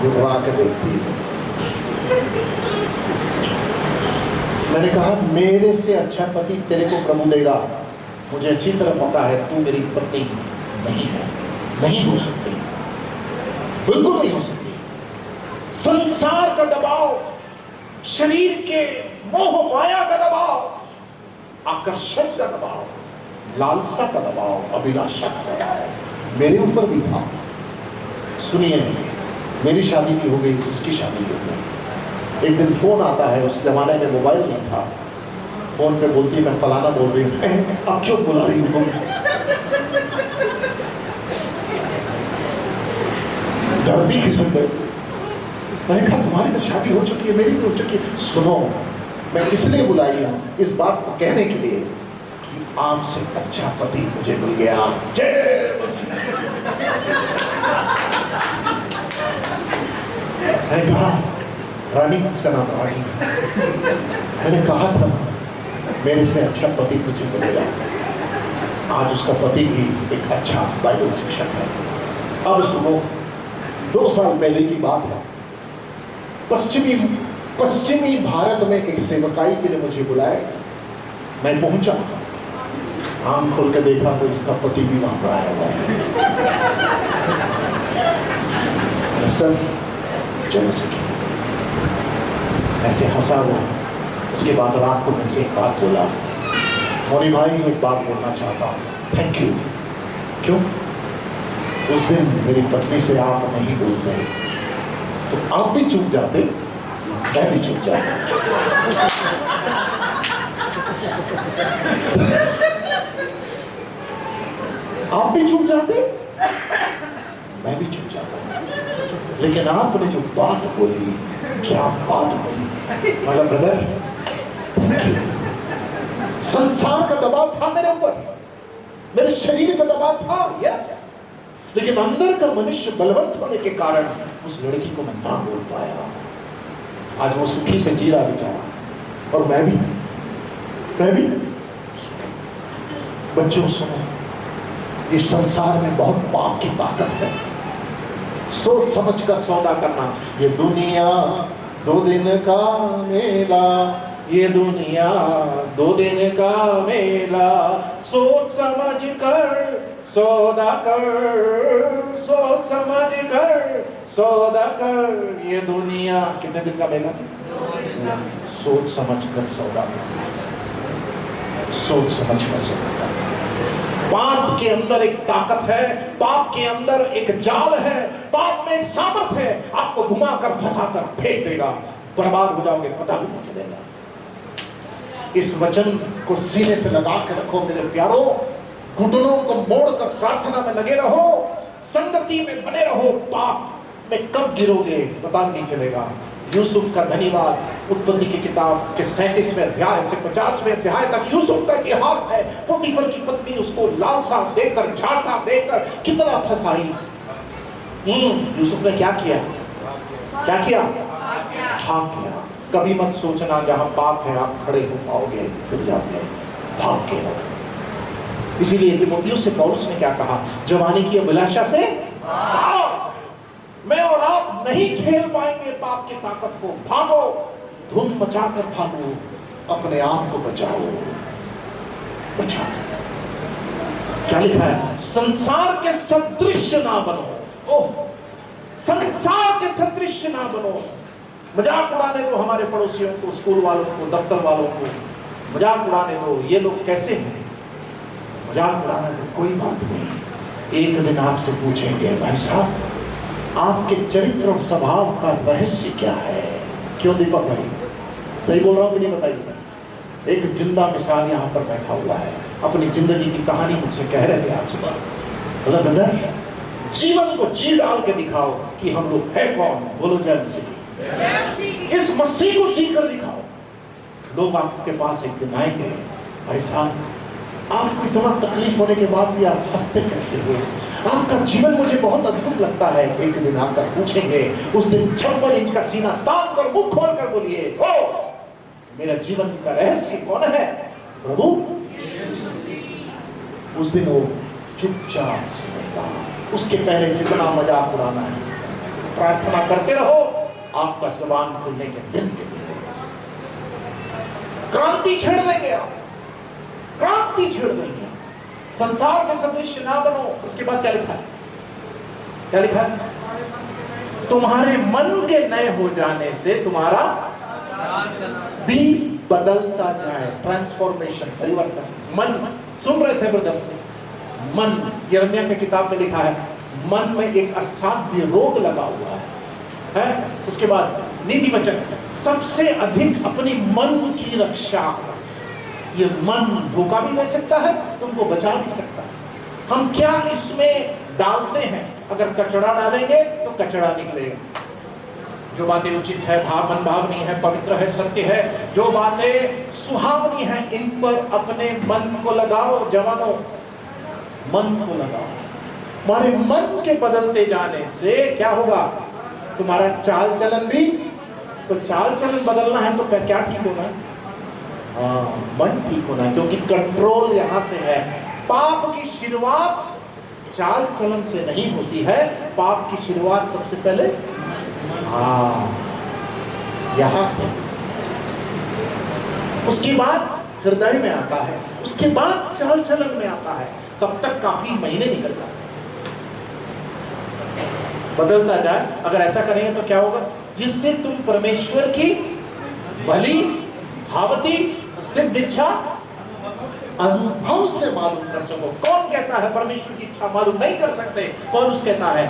घुटवा के देखती है। मैंने कहा, मेरे से अच्छा पति तेरे को प्रभु देगा। मुझे अच्छी तरह पता है तू मेरी पत्नी नहीं है, नहीं हो सकती, बिल्कुल नहीं हो सकती। संसार का दबाव, शरीर के मोह माया का दबाव, आकर्षण का दबाव, लालसा का दबाव, अभिलाषा का दबाव मेरे ऊपर भी था। सुनिए, मेरी शादी भी हो गई, उसकी शादी भी हो गई। एक दिन फोन आता है, उस जमाने में मोबाइल नहीं था। फोन पे बोलती है, मैं फलाना बोल रही हूँ। अब क्यों बुला रही हूँ तुम? डरती किस्म गई। मैंने कहा, तुम्हारी तो शादी हो चुकी है, मेरी भी हो चुकी है। सुनो, मैं इसलिए बुलाई हूँ, इस बात को कहने के लिए कि आपसे अच्छा पति मुझे मिल गया। जय मसीह। मैंने कहा, रानी, उसका नाम रानी, मैंने कहा था मेरे से अच्छा पति तुझे मिलेगा। आज उसका पति भी एक अच्छा बाइबल शिक्षक है। अब सुनो, 2 साल पहले की बात है। पश्चिमी भारत में एक सेवकाई के लिए मुझे बुलाए। मैं पहुंचा, आंख खोल के देखा तो इसका पति भी वहां पर आया हुआ है। सर चल सके, ऐसे हंसा वो। उसके बाद रात को मुझसे एक बात बोला, मोनी भाई एक बात बोलना चाहता हूँ। Thank you. क्यों? उस दिन मेरी पत्नी से आप नहीं बोलते तो आप भी चूक जाते, मैं भी चूक जाता। आप भी चूक जाते, मैं भी चूक जाता। लेकिन आपने जो बात बोली, क्या बात बोली, मतलब ब्रदर थैंक यू। संसार का दबाव था मेरे ऊपर, मेरे शरीर का दबाव था, यस, लेकिन अंदर का मनुष्य बलवंत होने के कारण उस लड़की को मैं ना बोल पाया। आज वो सुखी से जी रहा बेचारा, और मैं भी। बच्चों सुनो, इस संसार में बहुत पाप की ताकत है। सोच समझ कर सौदा करना। ये दुनिया 2 दिन का मेला, ये दुनिया 2 दिन का मेला। सोच समझ कर सौदा कर, सोच समझ कर सौदा कर। ये दुनिया कितने दिन का मेला? सोच समझ कर सौदा कर, सोच समझ कर सौदा कर। पाप के अंदर एक ताकत है, पाप के अंदर एक जाल है, पाप में एक सामर्थ है, आपको घुमाकर फंसाकर फेंक देगा, बर्बाद हो जाओगे, पता भी नहीं चलेगा। इस वचन को सीने से लगा के रखो मेरे प्यारों, घुटनों को मोड़कर प्रार्थना में लगे रहो, संगति में बने रहो। पाप में कब गिरोगे पता नहीं चलेगा। यूसुफ का धन्यवाद, उत्पत्ति की किताब के 37वें अध्याय से 50वें अध्याय तक यूसुफ का इतिहास है। पोतीफर की पत्नी उसको लालसा देकर, झांसा देकर कितना फंसाई। यूसुफ ने क्या किया? क्या किया? भाग गया। कभी मत सोचना जहां पाप है आप खड़े हो पाओगे, फिर जाओगे, भाग के रहो। इसीलिए तिमोथियुस से पौलुस ने क्या कहा? जवानी की अभिलाषा से भाग। मैं और आप नहीं झेल पाएंगे पाप की ताकत को। भागो, धूम मचाकर भागो, अपने आप को बचाओ, बचाओ। क्या लिखा है? संसार के सदृश ना बनो। ओह, संसार के सदृश ना बनो। मजाक उड़ाने दो हमारे पड़ोसियों को, स्कूल वालों को, दफ्तर वालों को, मजाक उड़ाने दो। ये लोग कैसे हैं? मजाक उड़ाने दो, कोई बात नहीं। एक दिन आपसे पूछेंगे, भाई साहब आपके चरित्र और स्वभाव का रहस्य क्या है? क्यों दीपक भाई, सही बोल रहा हूं कि नहीं बताइए? एक जिंदा मिसाल यहाँ पर बैठा हुआ है, अपनी जिंदगी की कहानी मुझसे कह रहे थे आज सुबह। मतलब ब्रदर, जीवन को जी डाल के दिखाओ कि हम लोग है कौन। बोलो जय मसीह। इस मसीह को जी कर दिखाओ। लोग आपके पास एक दिन आएंगे, भाई साहब आपको इतना तकलीफ होने के बाद भी आप हंसते कैसे हुए? आपका जीवन मुझे बहुत अद्भुत लगता है। एक दिन आकर पूछेंगे, उस दिन 56 इंच का सीना तान कर मुख खोल कर बोलिए, ओ मेरा जीवन का रहस्य कौन है? प्रभु। उस दिन वो चुपचाप सुनेगा। उसके पहले जितना मजाक उड़ाना है, प्रार्थना करते रहो, आपका जुबान खुलने के दिन के लिए क्रांति छेड़ देंगे आप, क्रांति छेड़ देंगे। संसार के सदृश ना बनो। उसके बाद क्या लिखा है? क्या लिखा है? तुम्हारे मन के नए हो जाने से तुम्हारा भी बदलता जाए। ट्रांसफॉर्मेशन, परिवर्तन। मन, सुन रहे थे ब्रदर से, मन यिर्मयाह की किताब में लिखा है, मन में एक असाध्य रोग लगा हुआ है? उसके बाद नीति वचन, सबसे अधिक अपनी मन की रक्षा। ये मन धोखा भी दे सकता है, तुमको बचा भी सकता है। हम क्या इसमें डालते हैं? अगर कचरा डालेंगे तो कचरा निकलेगा। जो बातें उचित है, मन भावनी है, पवित्र है, सत्य है, जो बातें सुहावनी है, इन पर अपने मन को लगाओ। जवानों, मन को लगाओ। हमारे मन के बदलते जाने से क्या होगा? तुम्हारा चाल चलन भी। तो चाल चलन बदलना है तो क्या ठीक होना है? मन ठीक होना है, क्योंकि कंट्रोल यहां से है। पाप की शुरुआत चाल चलन से नहीं होती है, पाप की शुरुआत सबसे पहले यहां से, उसके बाद हृदय में आता है, उसके बाद चाल चलन में आता है। तब तक काफी महीने निकल जाते हैं। बदलता जाए। अगर ऐसा करेंगे तो क्या होगा? जिससे तुम परमेश्वर की भली भावती सिद्ध इच्छा अनुभव से मालूम कर सको। कौन कहता है परमेश्वर की इच्छा मालूम नहीं कर सकते? पौलुस कहता है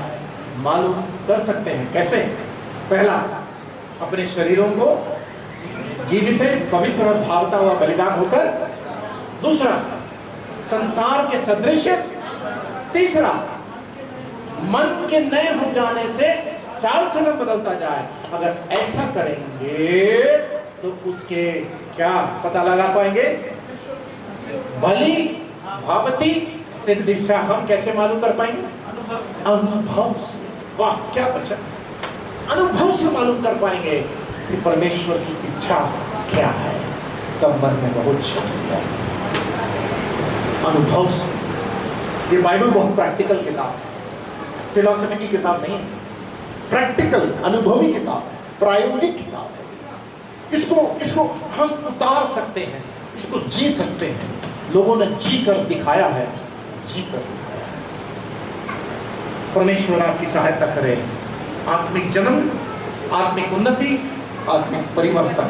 मालूम कर सकते हैं। कैसे? पहला, अपने शरीरों को जीवित है, पवित्र और भावता हुआ बलिदान होकर। दूसरा, संसार के सदृश। तीसरा, मन के नए हो जाने से चाल चलन बदलता जाए। अगर ऐसा करेंगे तो उसके क्या पता लगा पाएंगे? भली भावती सिद्ध इच्छा हम कैसे मालूम कर पाएंगे? अनुभव से। वाह क्या अच्छा, अनुभव से मालूम कर पाएंगे कि परमेश्वर की इच्छा क्या है। तब मन में बहुत शांति है, अनुभव से। ये बाइबल बहुत प्रैक्टिकल किताब है, फिलॉसफी की किताब नहीं है, प्रैक्टिकल अनुभवी किताब है, प्रायोगिक किताब है। इसको हम उतार सकते हैं, इसको जी सकते हैं। लोगों ने जी कर दिखाया है, जी कर दिखाया है। परमेश्वर आपकी सहायता करे। आत्मिक जन्म, आत्मिक उन्नति, आत्मिक परिवर्तन,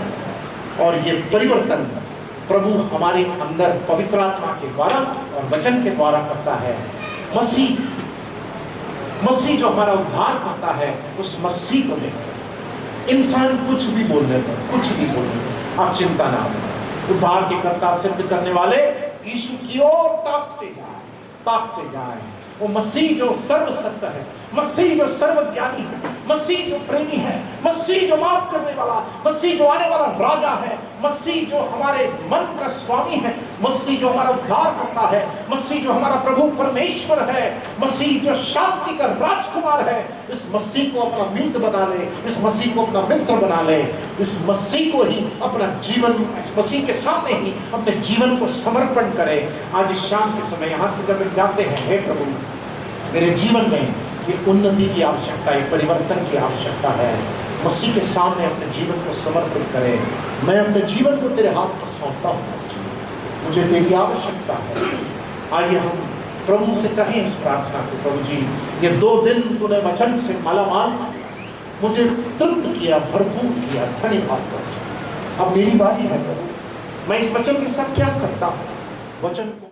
और ये परिवर्तन प्रभु हमारे अंदर पवित्र आत्मा के द्वारा और वचन के द्वारा करता है। मसीह जो हमारा उद्धार करता है, उस मसीह को देखकर इंसान कुछ भी बोलने पर, कुछ भी बोलने पर आप चिंता ना करें। उद्धार के कर्ता सिद्ध करने वाले यीशु की ओर ताकते जाएं। वो मसीह जो सर्वसत्य है, मसीह जो सर्वज्ञानी है, मसीह जो प्रेमी है, मसीह जो माफ करने वाला, मसीह जो आने वाला राजा है, मसीह जो हमारे मन का स्वामी है, मसीह जो हमारा उद्धार करता है, मसीह जो हमारा प्रभु परमेश्वर है, मसीह जो शांति का राजकुमार है। इस मसीह को अपना मित्र बना ले, इस मसीह को अपना मित्र बना ले, इस मसीह को ही अपना जीवन, मसीह के सामने ही अपने जीवन को समर्पण करे। आज शाम के समय यहाँ से जब जाते हैं, हे प्रभु मेरे जीवन में ये उन्नति की आवश्यकता है, परिवर्तन की आवश्यकता है। मसीह के सामने अपने जीवन को समर्पित करें। मैं अपने जीवन को तेरे हाथ में सौंपता हूँ, मुझे तेरी आवश्यकता है। आइए हम प्रभु से कहें इस प्रार्थना को, प्रभु जी ये 2 दिन तूने वचन से मालामाल मुझे तृप्त किया, भरपूर किया, धन्यवाद प्रभु। अब मेरी बारी है प्रभु, मैं इस वचन के साथ क्या करता हूँ, वचन को